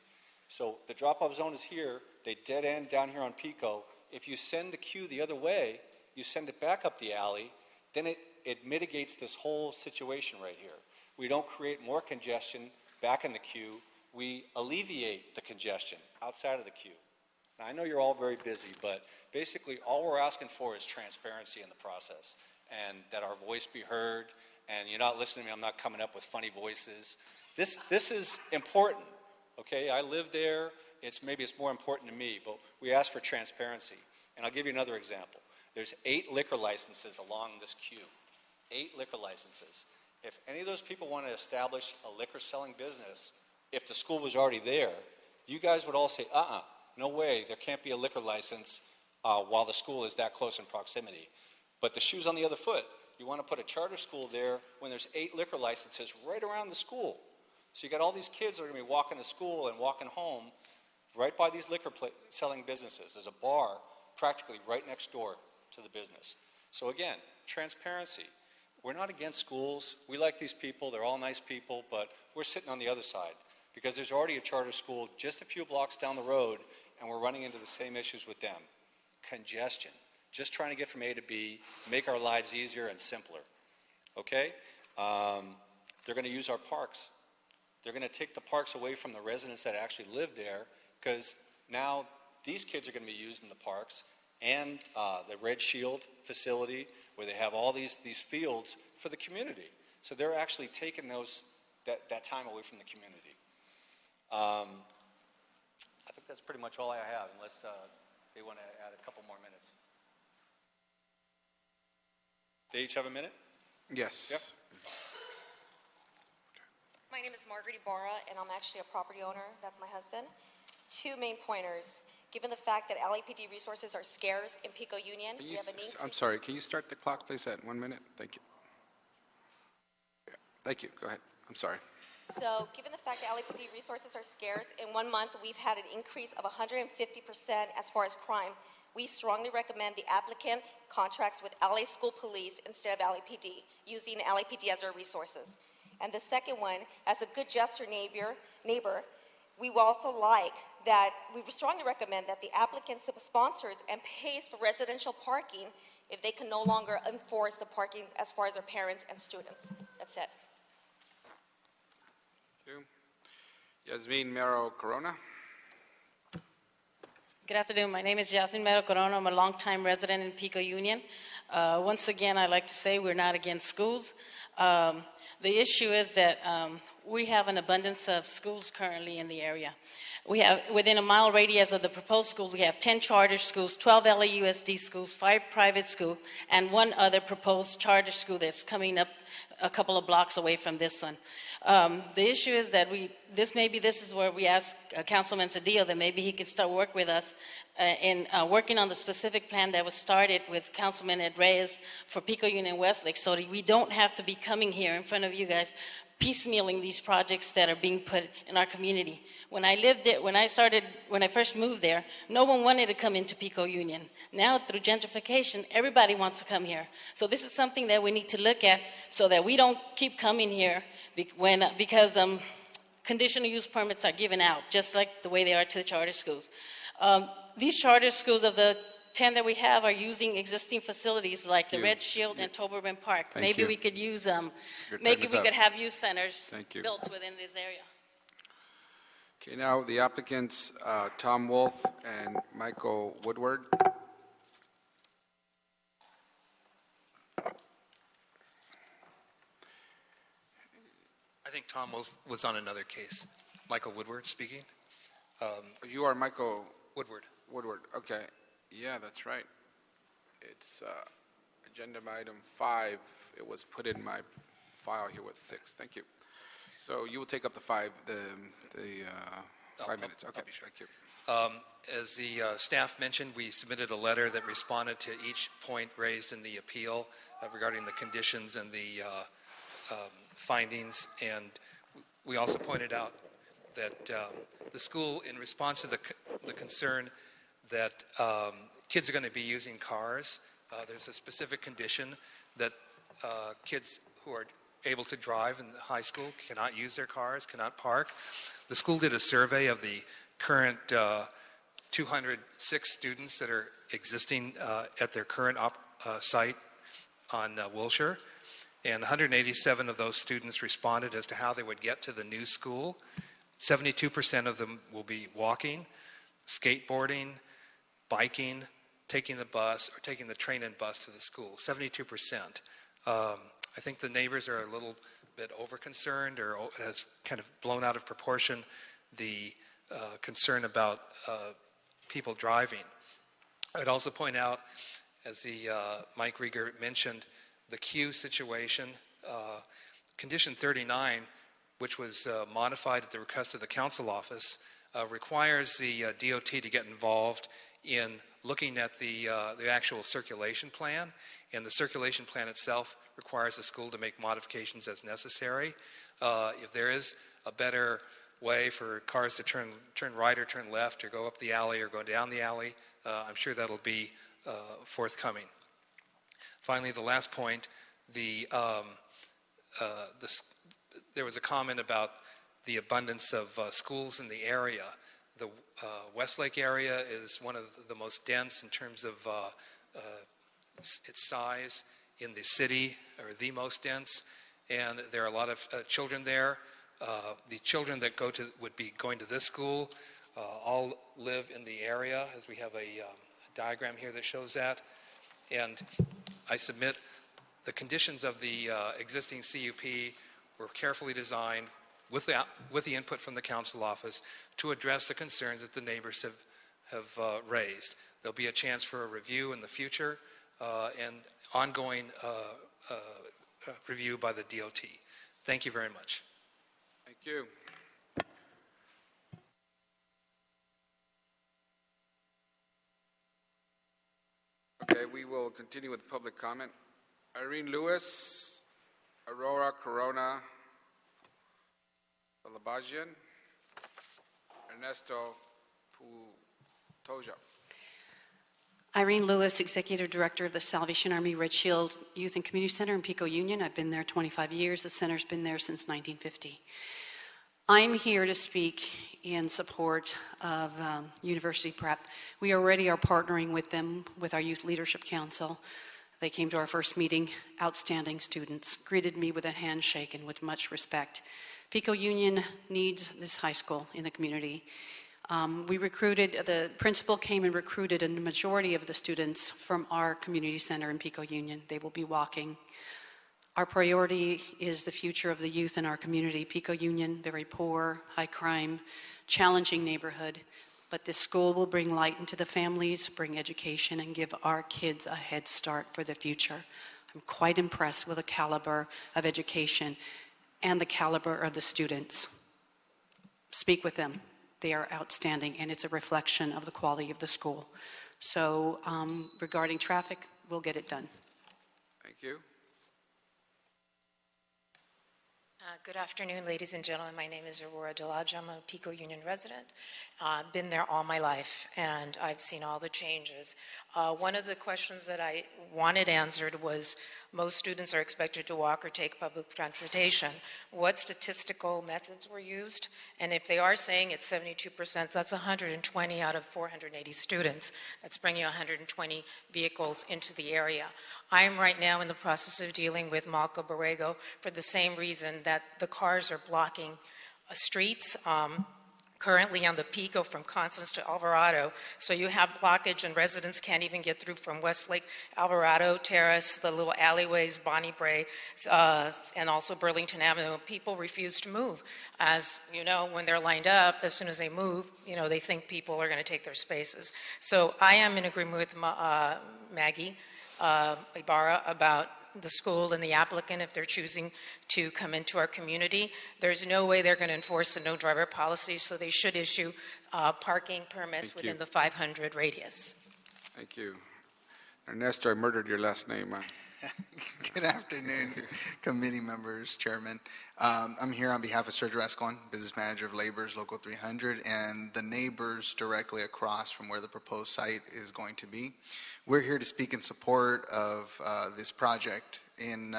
So the drop-off zone is here, they dead end down here on Pico. If you send the queue the other way, you send it back up the alley, then it mitigates this whole situation right here. We don't create more congestion back in the queue, we alleviate the congestion outside of the queue. Now, I know you're all very busy, but basically all we're asking for is transparency in the process, and that our voice be heard. And you're not listening to me, I'm not coming up with funny voices. This is important, okay? I live there, maybe it's more important to me, but we ask for transparency. And I'll give you another example. There's 8 liquor licenses along this queue, 8 liquor licenses. If any of those people want to establish a liquor selling business, if the school was already there, you guys would all say, no way, there can't be a liquor license while the school is that close in proximity. But the shoe's on the other foot. You want to put a charter school there when there's 8 liquor licenses right around the school. So you got all these kids that are going to be walking to school and walking home right by these liquor selling businesses. There's a bar practically right next door to the business. So again, transparency. We're not against schools. We like these people. They're all nice people, but we're sitting on the other side because there's already a charter school just a few blocks down the road, and we're running into the same issues with them. Congestion. Just trying to get from A to B, make our lives easier and simpler, okay? They're going to use our parks. They're going to take the parks away from the residents that actually live there, because now these kids are going to be using the parks and the Red Shield facility, where they have all these fields for the community. So they're actually taking that time away from the community. I think that's pretty much all I have, unless they want to add a couple more minutes. They each have a minute? Yes. Yep. My my name is Margaret Ibarra, and I'm actually a property owner. That's my husband. Two main pointers. Given the fact that LAPD resources are scarce in Pico Union, we have an increase. I'm sorry, can you start the clock, please, at 1 minute? Thank you. Thank you, go ahead. I'm sorry. So, given the fact that LAPD resources are scarce, in 1 month we've had an increase of 150% as far as crime. We strongly recommend the applicant contracts with LA School Police instead of LAPD, using LAPD as our resources. And the second one, as a good gesture neighbor, we would also like that, we strongly recommend that the applicant sponsors and pays for residential parking if they can no longer enforce the parking as far as their parents and students. That's it. Thank you. Yasmin Mero Corona. Good afternoon. My name is Yasmin Mero Corona. I'm a longtime resident in Pico Union. Once again, I'd like to say we're not against schools. The issue is that we have an abundance of schools currently in the area. We have, within a mile radius of the proposed schools, we have 10 charter schools, 12 LAUSD schools, 5 private schools, and 1 other proposed charter school that's coming up a couple of blocks away from this one. The issue is that this is where we ask Councilman Cedillo that maybe he could start work with us in working on the specific plan that was started with Councilman Ed Reyes for Pico Union Westlake, so that we don't have to be coming here in front of you guys piecemealing these projects that are being put in our community. When I lived there, when I first moved there, no one wanted to come into Pico Union. Now, through gentrification, everybody wants to come here. So this is something that we need to look at so that we don't keep coming here because conditional use permits are given out, just like the way they are to the charter schools. These charter schools of the 10 that we have are using existing facilities like the Red Shield and Toberman Park. Maybe we could use, maybe we could have youth centers built within this area. Okay, now the applicants, Tom Wolf and Michael Woodward. I think Tom was on another case. Michael Woodward speaking. You are Michael Woodward. Woodward, okay. Yeah, that's right. It's agenda item 5. It was put in my file here with 6. Thank you. So you will take up the 5 minutes. Okay, thank you. As the staff mentioned, we submitted a letter that responded to each point raised in the appeal regarding the conditions and the findings, and we also pointed out that the school, in response to the concern that kids are going to be using cars, there's a specific condition that kids who are able to drive in high school cannot use their cars, cannot park. The school did a survey of the current 206 students that are existing at their current site on Wilshire, and 187 of those students responded as to how they would get to the new school. 72% of them will be walking, skateboarding, biking, taking the bus, or taking the train and bus to the school. 72%. I think the neighbors are a little bit over-concerned or has kind of blown out of proportion the concern about people driving. I'd also point out, as Mike Rieger mentioned, the queue situation. Condition 39, which was modified at the request of the council office, requires the DOT to get involved in looking at the actual circulation plan, and the circulation plan itself requires the school to make modifications as necessary. If there is a better way for cars to turn right or turn left or go up the alley or go down the alley, I'm sure that'll be forthcoming. Finally, the last point, there was a comment about the abundance of schools in the area. The Westlake area is one of the most dense in terms of its size in the city, or the most dense, and there are a lot of children there. The children that would be going to this school all live in the area, as we have a diagram here that shows that. And I submit the conditions of the existing CUP were carefully designed with the input from the council office to address the concerns that the neighbors have raised. There'll be a chance for a review in the future and ongoing review by the DOT. Thank you very much. Thank Thank you. Okay, we will continue with public comment. Irene Lewis, Aurora Corona, Alabajian, Ernesto Putoja. Irene Lewis, Executive Director of the Salvation Army Red Shield Youth and Community Center in Pico Union. I've been there 25 years. The center's been there since 1950. I'm here to speak in support of University Prep. We already are partnering with them, with our Youth Leadership Council. They came to our first meeting, outstanding students, greeted me with a handshake and with much respect. Pico Union needs this high school in the community. The principal came and recruited a majority of the students from our community center in Pico Union. They will be walking. Our priority is the future of the youth in our community. Pico Union, very poor, high crime, challenging neighborhood. But this school will bring light into the families, bring education, and give our kids a head start for the future. I'm quite impressed with the caliber of education and the caliber of the students. Speak with them. They are outstanding, and it's a reflection of the quality of the school. So regarding traffic, we'll get it done. Thank you. Good afternoon, ladies and gentlemen. My name is Aurora Delage. I'm a Pico Union resident. Been there all my life, and I've seen all the changes. One of the questions that I wanted answered was, most students are expected to walk or take public transportation. What statistical methods were used? And if they are saying it's 72%, that's 120 out of 480 students. That's bringing 120 vehicles into the area. I am right now in the process of dealing with Malco Borrego for the same reason that the cars are blocking streets. Currently on the Pico from Constance to Alvarado. So you have blockage and residents can't even get through from Westlake, Alvarado Terrace, the little alleyways, Bonnie Bray, and also Burlington Avenue. People refuse to move. As you know, when they're lined up, as soon as they move, they think people are going to take their spaces. So I am in agreement with Maggie Ibarra about the school and the applicant if they're choosing to come into our community. There's no way they're going to enforce the no driver policy, so they should issue parking permits within the 500 radius. Thank you. Ernesto, I murdered your last name. Good afternoon, committee members, chairman. I'm here on behalf of Sergio Escon, business manager of Labor's Local 300, and the neighbors directly across from where the proposed site is going to be. We're here to speak in support of this project. In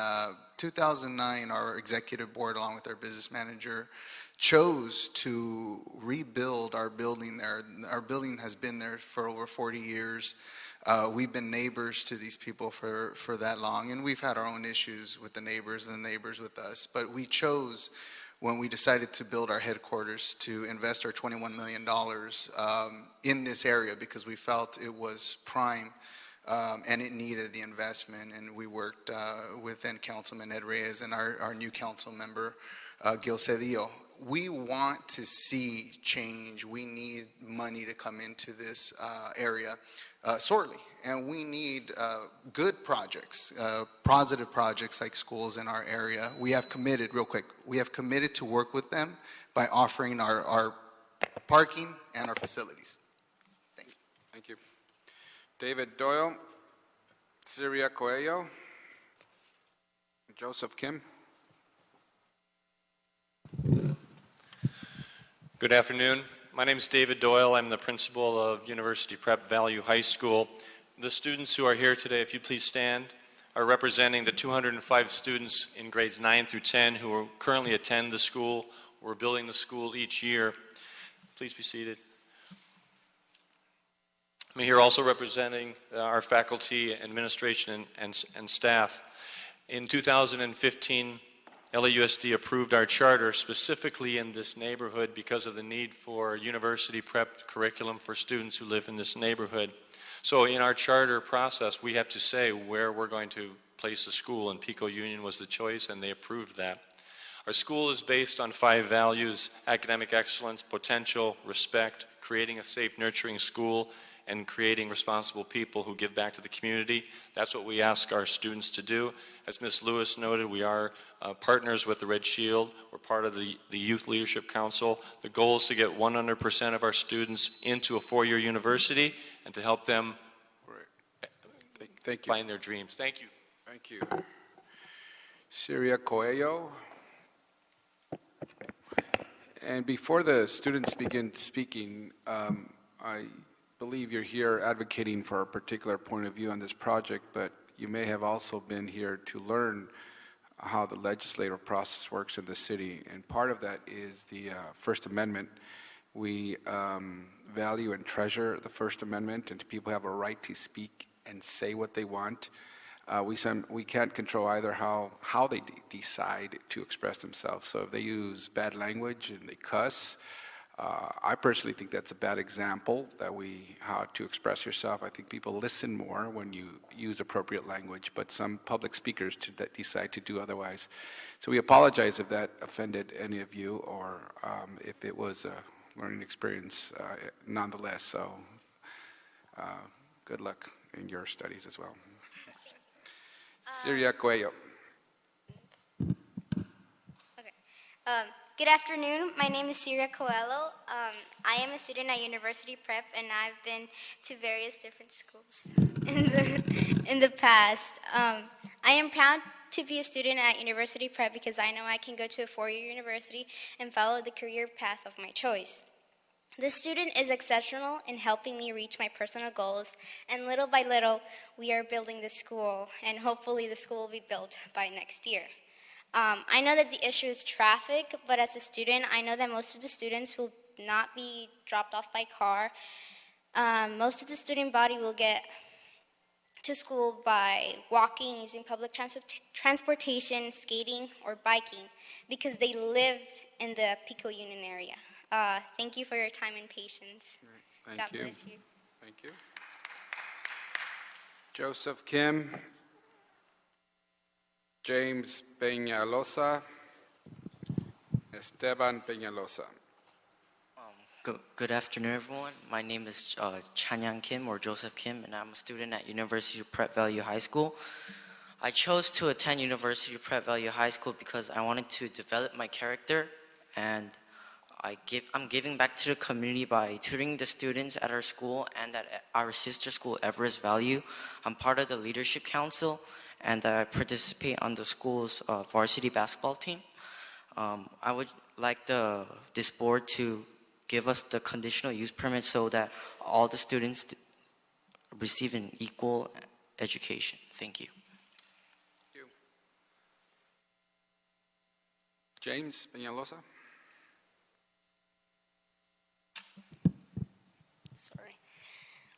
2009, our executive board, along with our business manager, chose to rebuild our building there. Our building has been there for over 40 years. We've been neighbors to these people for that long, and we've had our own issues with the neighbors and the neighbors with us. But we chose, when we decided to build our headquarters, to invest our $21 million in this area because we felt it was prime and it needed the investment. And we worked with then Councilman Ed Reyes and our new council member, Gil Cedillo. We want to see change. We need money to come into this area sorely. And we need good projects, positive projects like schools in our area. We have committed, real quick, we have committed to work with them by offering our parking and our facilities. Thank you. Thank you. David Doyle, Syria Coelho, Joseph Kim. Good afternoon. My name is David Doyle. I'm the principal of University Prep Value High School. The students who are here today, if you please stand, are representing the 205 students in grades 9 through 10 who currently attend the school. We're building the school each year. Please be seated. I'm here also representing our faculty, administration, and staff. In 2015, LAUSD approved our charter specifically in this neighborhood because of the need for university prep curriculum for students who live in this neighborhood. So in our charter process, we have to say where we're going to place the school, and Pico Union was the choice, and they approved that. Our school is based on 5 values: academic excellence, potential, respect, creating a safe, nurturing school, and creating responsible people who give back to the community. That's what we ask our students to do. As Ms. Lewis noted, we are partners with the Red Shield. We're part of the Youth Leadership Council. The goal is to get 100% of our students into a four-year university and to help them find their dreams. Thank you. Thank you. Syria Coelho. And before the students begin speaking, I believe you're here advocating for a particular point of view on this project, but you may have also been here to learn how the legislative process works in the city. And part of that is the First Amendment. We value and treasure the First Amendment, and people have a right to speak and say what they want. We can't control either how they decide to express themselves. So if they use bad language and they cuss, I personally think that's a bad example how to express yourself. I think people listen more when you use appropriate language, but some public speakers decide to do otherwise. So we apologize if that offended any of you, or if it was a learning experience nonetheless. So good luck in your studies as well. Syria Coelho. Good afternoon. My name is Syria Coelho. I am a student at University Prep, and I've been to various different schools in the past. I am proud to be a student at University Prep because I know I can go to a four-year university and follow the career path of my choice. This student is exceptional in helping me reach my personal goals, and little by little, we are building the school, and hopefully the school will be built by next year. I know that the issue is traffic, but as a student, I know that most of the students will not be dropped off by car. Most of the student body will get to school by walking, using public transportation, skating, or biking, because they live in the Pico Union area. Thank you for your time and patience. Thank God you. bless you. Thank you. Joseph Kim. James Peñalosa. Esteban Peñalosa. Good afternoon, everyone. My name is Chanyang Kim, or Joseph Kim, and I'm a student at University of Prep Valley High School. I chose to attend University of Prep Valley High School because I wanted to develop my character, and I'm giving back to the community by tutoring the students at our school and at our sister school, Everest Valley. I'm part of the Leadership Council, and I participate on the school's varsity basketball team. I would like this board to give us the conditional use permit so that all the students receive an equal education. Thank you. Thank you. James Peñalosa. Sorry.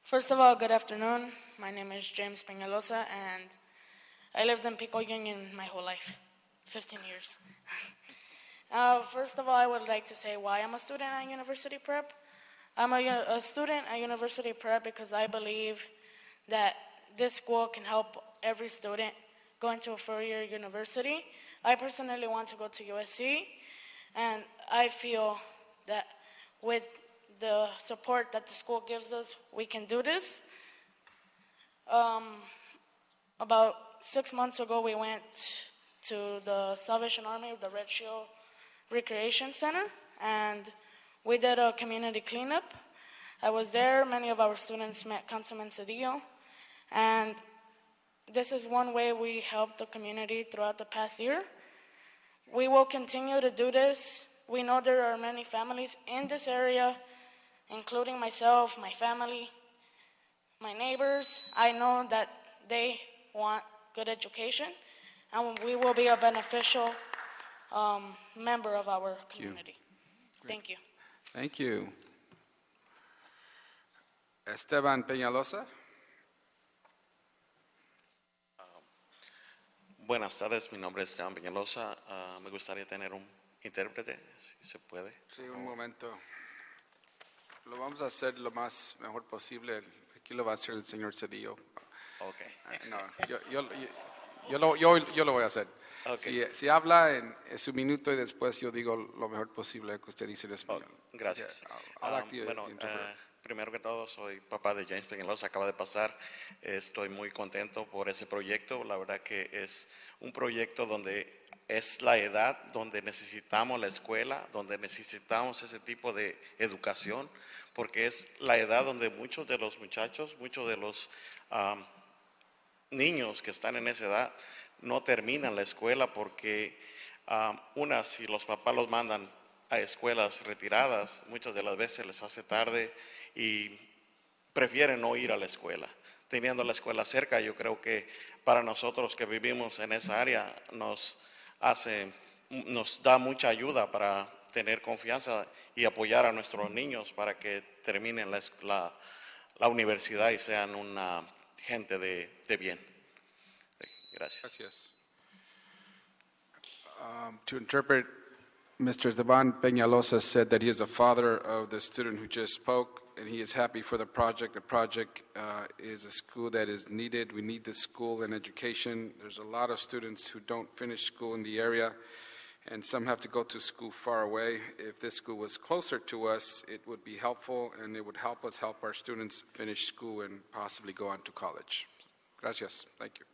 First of all, good afternoon. My name is James Peñalosa, and I lived in Pico Union my whole life, 15 years. First of all, I would like to say why I'm a student at University Prep. I'm a student at University Prep because I believe that this school can help every student go into a four-year university. I personally want to go to USC, and I feel that with the support that the school gives us, we can do this. About 6 months ago, we went to the Salvation Army, the Red Shield Recreation Center, and we did a community cleanup. I was there. Many of our students met Councilman Cedillo, and this is one way we helped the community throughout the past year. We will continue to do this. We know there are many families in this area, including myself, my family, my neighbors. I know that they want good education, and we will be a beneficial member of our community. Thank you. Thank you. Esteban Peñalosa. Buenas tardes, mi nombre es Esteban Peñalosa. Me gustaría tener un intérprete, si se puede. Sí, un momento. Lo vamos a hacer lo más mejor posible. Aquí lo va a hacer el señor Cedillo. Okay. No, yo lo voy a hacer. Okay. Si habla en su minuto y después yo digo lo mejor posible que usted dice en español. Gracias. I'll act the Bueno, interpreter. Primero que todo, soy papá de James Peñalosa, acaba de pasar. Estoy muy contento por ese proyecto. La verdad que es un proyecto donde es la edad donde necesitamos la escuela, donde necesitamos ese tipo de educación, porque es la edad donde muchos de los muchachos, muchos de los niños que están en esa edad no terminan la escuela porque si los papás los mandan a escuelas retiradas, muchas de las veces les hace tarde y prefieren no ir a la escuela. Teniendo la escuela cerca, yo creo que para nosotros que vivimos en esa área nos da mucha ayuda para tener confianza y apoyar a nuestros niños para que terminen la universidad y sean una gente de bien. Gracias. Gracias. To interpret, Mr. Esteban Peñalosa said that he is the father of the student who just spoke, and he is happy for the project. The project is a school that is needed. We need this school and education. There's a lot of students who don't finish school in the area, and some have to go to school far away. If this school was closer to us, it would be helpful, and it would help us help our students finish school and possibly go on to college. Gracias. Thank you.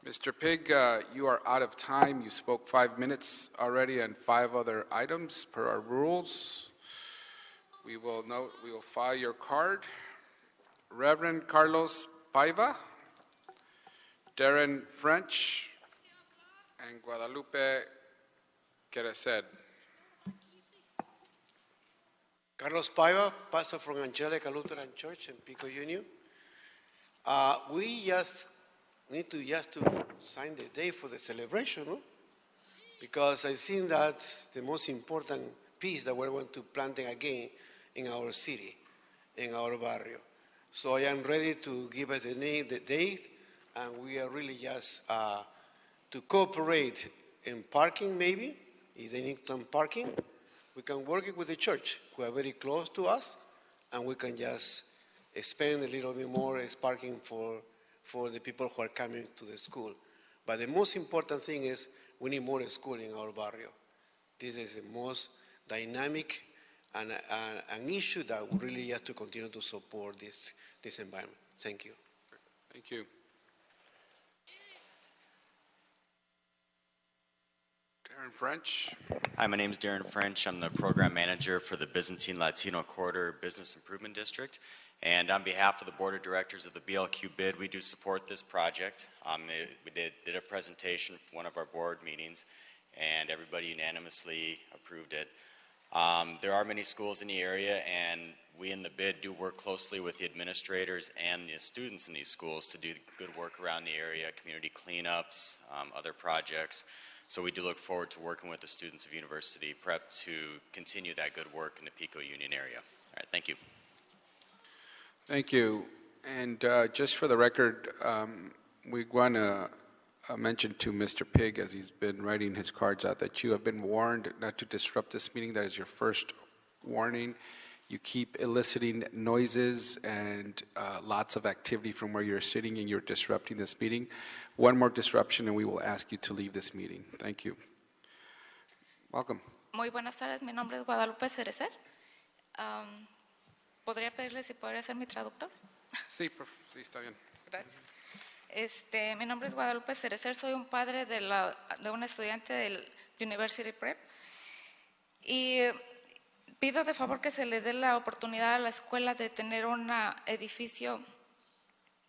Mr. Pig, you are out of time. You spoke 5 minutes already on 5 other items per our rules. We will file your card. Reverend Carlos Paiva, Darren French, and Guadalupe Querecer. Carlos Paiva, pastor from Angelica Lutheran Church in Pico Union. We just need to sign the day for the celebration, no? Because I think that's the most important piece that we're going to planting again in our city, in our barrio. So I am ready to give us the date, and we are really just to cooperate in parking maybe, if they need some parking. We can work it with the church, who are very close to us, and we can just spend a little bit more as parking for the people who are coming to the school. But the most important thing is we need more school in our barrio. This is the most dynamic and an issue that we really have to continue to support this environment. Thank you. Thank you. Darren French. Hi, my name is Darren French. I'm the program manager for the Byzantine Latino Quarter Business Improvement District. And on behalf of the board of directors of the BLQ bid, we do support this project. We did a presentation for one of our board meetings, and everybody unanimously approved it. There are many schools in the area, and we in the bid do work closely with the administrators and the students in these schools to do good work around the area, community cleanups, other projects. So we do look forward to working with the students of University Prep to continue that good work in the Pico Union area. All right, thank you. Thank you. And just for the record, we want to mention to Mr. Pig, as he's been writing his cards out, that you have been warned not to disrupt this meeting. That is your first warning. You keep eliciting noises and lots of activity from where you're sitting, and you're disrupting this meeting. One more disruption, and we will ask you to leave this meeting. Thank you. Welcome. Muy buenas tardes. Mi nombre es Guadalupe Cerecer. ¿Podría pedirle si podría ser mi traductor? Sí, sí, está bien. Gracias. Mi nombre es Guadalupe Cerecer, soy un padre de un estudiante del University Prep y pido de favor que se le dé la oportunidad a la escuela de tener un edificio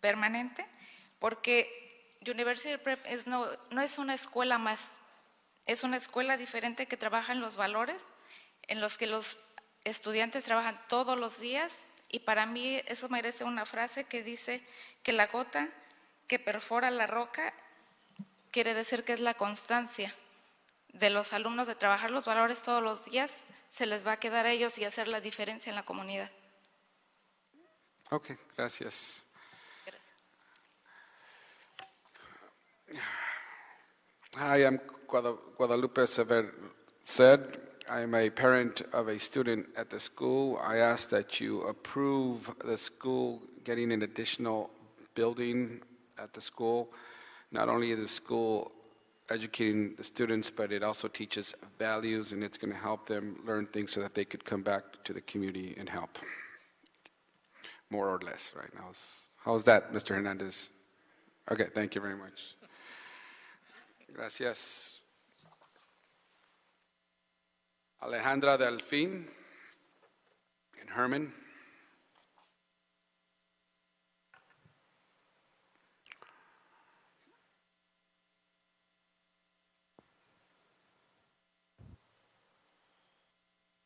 permanente, porque University Prep no es una escuela más, es una escuela diferente que trabaja en los valores, en los que los estudiantes trabajan todos los días, y para mí eso merece una frase que dice que la gota que perfora la roca quiere decir que es la constancia de los alumnos de trabajar los valores todos los días, se les va a quedar a ellos y hacer la diferencia en la comunidad. Okay, gracias. Hi, I'm Guadalupe Sever said. I'm a parent of a student at the school. I ask that you approve the school getting an additional building at the school. Not only is the school educating the students, but it also teaches values, and it's going to help them learn things so that they could come back to the community and help. more or less, right? How's that, Mr. Hernandez? Okay, thank you very much. Gracias. Alejandra Delfín and Herman.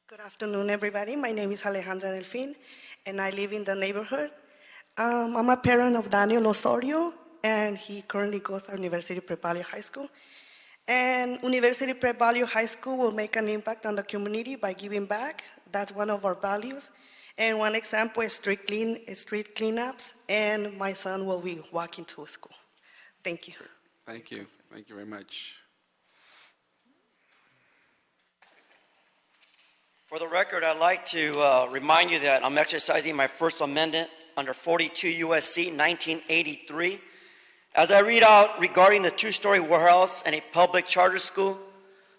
Good afternoon, everybody. My name is Alejandra Delfín, and I live in the neighborhood. I'm a parent of Daniel Osorio, and he currently goes to University Prep Valley High School. And University Prep Valley High School will make an impact on the community by giving back. That's one of our values. And one example is street cleanups, and my son will be walking to school. Thank you. Thank you. Thank you very much. For the record, I'd like to remind you that I'm exercising my First Amendment under 42 U.S.C. 1983. As I read out regarding the two-story warehouse and a public charter school,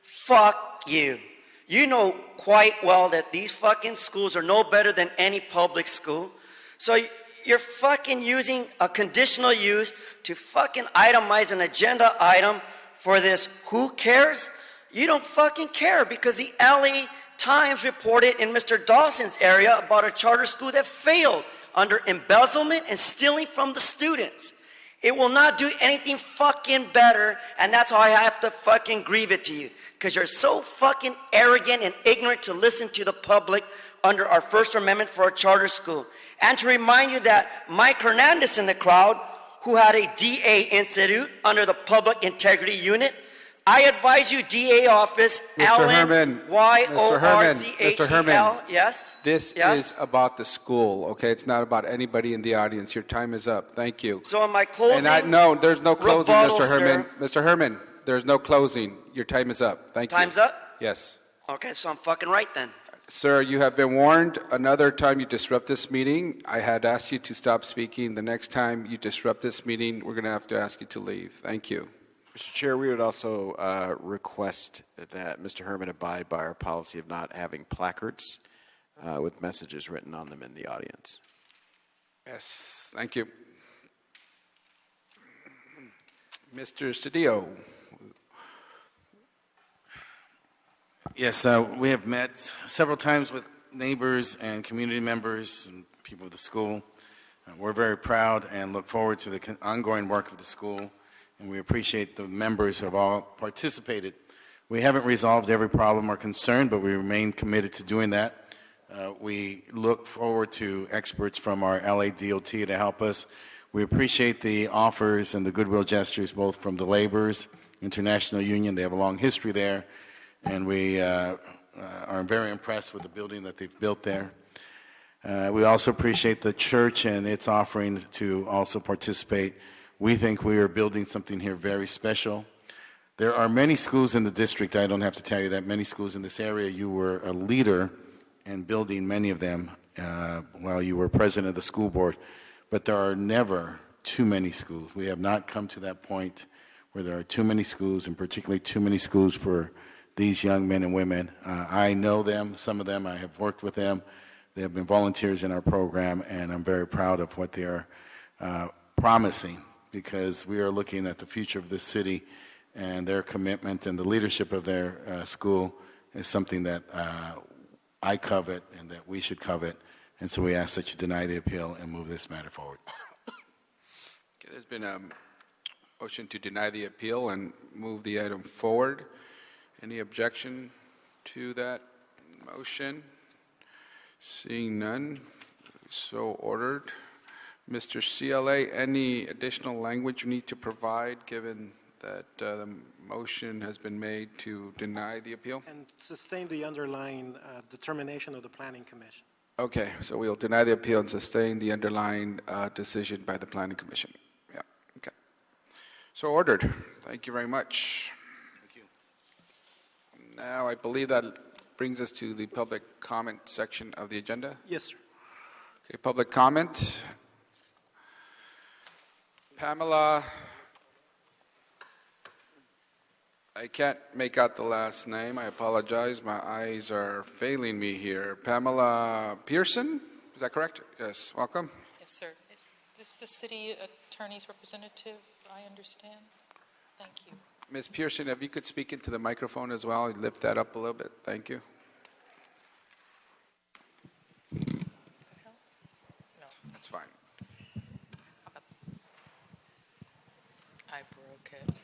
fuck you. You know quite well that these fucking schools are no better than any public school. So you're fucking using a conditional use to fucking itemize an agenda item for this who cares? You don't fucking care because the LA Times reported in Mr. Dawson's area about a charter school that failed under embezzlement and stealing from the students. It will not do anything fucking better, and that's how I have to fucking grieve it to you, because you're so fucking arrogant and ignorant to listen to the public under our First Amendment for a charter school. And to remind you that Mike Hernandez in the crowd, who had a DA institute under the Public Integrity Unit, I advise you, DA office, Mr. Herman, Mr. Herman, yes? This is about the school, okay? It's not about anybody in the audience. Your time is up. Thank you. So am I closing? And no, there's no closing, rebuttal, Mr. Herman. sir? Mr. Herman, there's no closing. Your time is up. Thank you. Time's up? Yes. Okay, so I'm fucking right then. Sir, you have been warned. Another time you disrupt this meeting, I had asked you to stop speaking. The next time you disrupt this meeting, we're going to have to ask you to leave. Thank you. Mr. Chair, we would also request that Mr. Herman abide by our policy of not having placards with messages written on them in the audience. Yes, thank you. Mr. Cedillo. Yes, we have met several times with neighbors and community members and people of the school. We're very proud and look forward to the ongoing work of the school, and we appreciate the members who have all participated. We haven't resolved every problem or concern, but we remain committed to doing that. We look forward to experts from our LA DOT to help us. We appreciate the offers and the goodwill gestures both from the Laborers International Union. They have a long history there, and we are very impressed with the building that they've built there. We also appreciate the church and its offering to also participate. We think we are building something here very special. There are many schools in the district. I don't have to tell you that. Many schools in this area. You were a leader in building many of them while you were president of the school board. But there are never too many schools. We have not come to that point where there are too many schools, and particularly too many schools for these young men and women. I know them, some of them. I have worked with them. They have been volunteers in our program, and I'm very proud of what they are promising, because we are looking at the future of this city, and their commitment and the leadership of their school is something that I covet and that we should covet. And so we ask that you deny the appeal and move this matter forward. Okay, there's been a motion to deny the appeal and move the item forward. Any objection to that motion? Seeing none, so ordered. Mr. CLA, any additional language you need to provide given that the motion has been made to deny the appeal? And sustain the underlying determination of the Planning Commission. Okay, so we'll deny the appeal and sustain the underlying decision by the Planning Commission. Yeah, okay. So ordered. Thank you very much. Thank you. Now, I believe that brings us to the public comment section of the agenda. Yes, sir. Okay, public comment. Pamela, I can't make out the last name. I apologize. My eyes are failing me here. Pamela Pearson? Is that correct? Yes, welcome. Yes, sir. Is this the city attorney's representative, I understand? Thank you. Ms. Pearson, if you could speak into the microphone as well, lift that up a little bit. Thank you. That's fine. I broke it.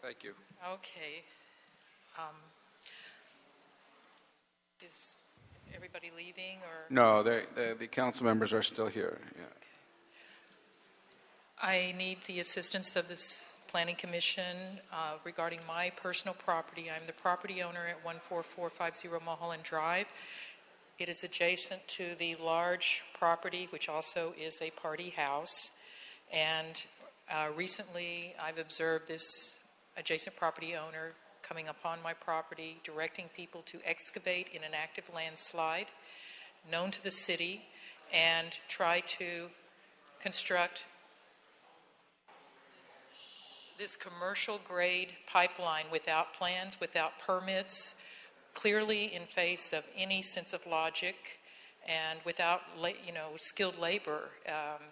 Thank you. Okay. Is everybody leaving or? No, the council members are still here. Yeah. I need the assistance of this planning commission regarding my personal property. I'm the property owner at 14450 Mulholland Drive. It is adjacent to the large property, which also is a party house. And recently, I've observed this adjacent property owner coming upon my property, directing people to excavate in an active landslide known to the city and try to construct this commercial grade pipeline without plans, without permits, clearly in face of any sense of logic and without skilled labor.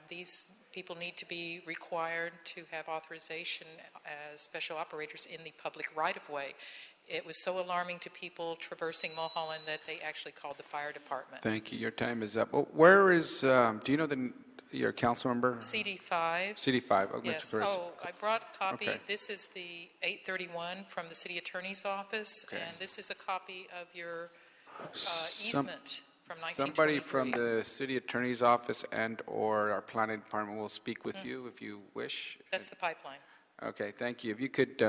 These people need to be required to have authorization as special operators in the public right-of-way. It was so alarming to people traversing Mulholland that they actually called the fire department. Thank you. Your time is up. Well, where is, do you know your council member? CD5. CD5. Oh, Yes. Mr. Correa. Oh, I brought a copy. Okay. This is the 831 from the city attorney's office, Okay. and this is a copy of your easement from 1923. Somebody from the city attorney's office and or our planning department will speak with you if you wish. That's the pipeline. Okay, thank you. If you could,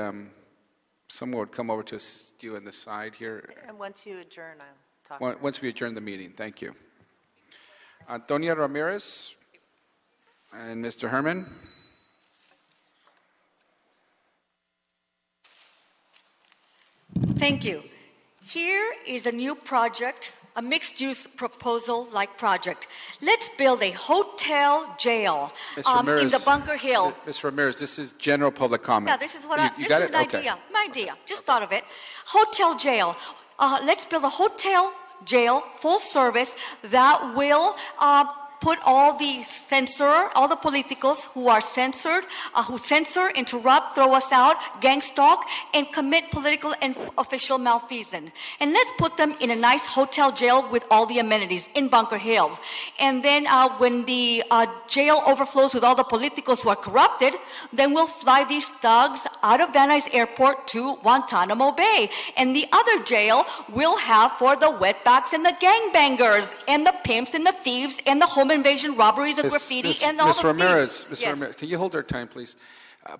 someone would come over to assist you on the side here. And once you adjourn, I'll talk. Once we adjourn the meeting, thank you. Antonia Ramirez and Mr. Herman. Thank you. Here is a new project, a mixed-use proposal-like project. Let's build a hotel jail in the Bunker Hill. Ms. Ramirez, this is general public comment. Yeah, this is what You this got is it? an Okay. idea. My idea. Just thought of it. Hotel jail. Let's build a hotel jail, full service, that will put all the politicals who are censored, who censor, interrupt, throw us out, gang stalk, and commit political and official malfeasance. And let's put them in a nice hotel jail with all the amenities in Bunker Hill. And then when the jail overflows with all the politicals who are corrupted, then we'll fly these thugs out of Van Nuys Airport to Guantanamo Bay. And the other jail we'll have for the wetbacks and the gangbangers and the pimps and the thieves and the home invasion robberies and graffiti and all the Ramirez, thieves. Ms. Yes. Ramirez, can you hold our time, please?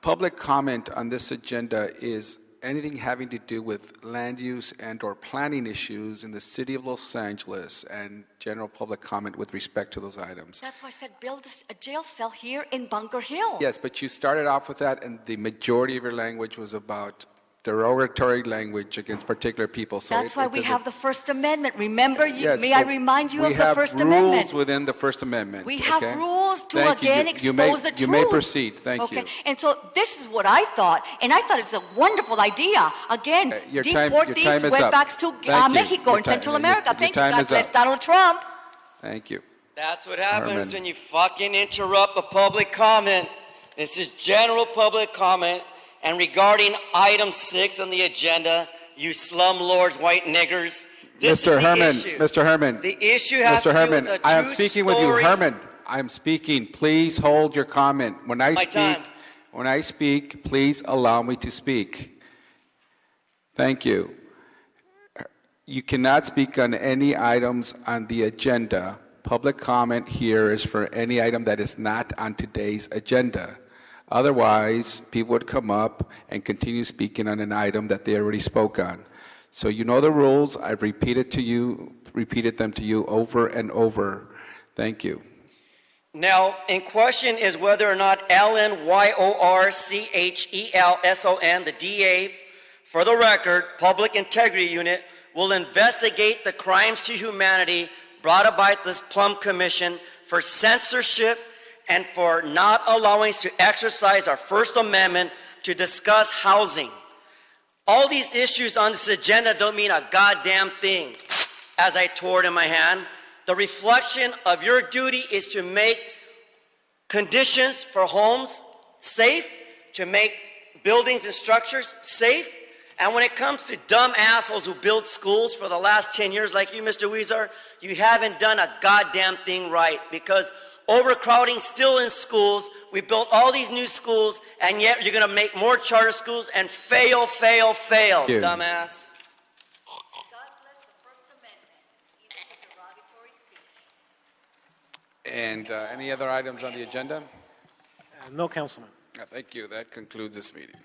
Public comment on this agenda is anything having to do with land use and or planning issues in the city of Los Angeles and general public comment with respect to those items. That's why I said build a jail cell here in Bunker Hill. Yes, but you started off with that and the majority of your language was about derogatory language against particular people. So That's why we have the First Amendment. Remember, Yes, may I but remind you of the First We have rules Amendment? within the First Amendment. We have okay? rules to Thank you. again You may- expose the truth. You may proceed. Thank okay. you. And so this is what I thought, and I thought it's a wonderful idea. Again, Your deport time these is up. wetbacks to Thank you. Mexico Your and ti- Central your- America. your Thank you. time God is bless up. Donald Trump. Thank you. That's what happens Herman. when you fucking interrupt a public comment. This is general public comment. And regarding item 6 on the agenda, you slumlords, white niggers, this Mr. is the Herman, issue. Mr. Herman. The issue has Mr. to Herman, do with the I am true speaking with you. story. Herman, I am speaking. Please hold your comment. When I My speak, time. please allow me to speak. Thank you. You cannot speak on any items on the agenda. Public comment here is for any item that is not on today's agenda. Otherwise, people would come up and continue speaking on an item that they already spoke on. So you know the rules. I've repeated them to you over and over. Thank you. Now, in question is whether or not LNYORCHELSON, the DA, for the record, Public Integrity Unit, will investigate the crimes to humanity brought about this Plum Commission for censorship and for not allowing us to exercise our First Amendment to discuss housing. All these issues on this agenda don't mean a goddamn thing, as I tore it in my hand. The reflection of your duty is to make conditions for homes safe, to make buildings and structures safe. And when it comes to dumb assholes who build schools for the last 10 years like you, Mr. Weezer, you haven't done a goddamn thing right, because overcrowding still in schools. We built all these new schools, and yet you're going to make more charter schools and fail, you. dumbass. And any other items on the agenda? No, Councilman. Thank you. That concludes this meeting.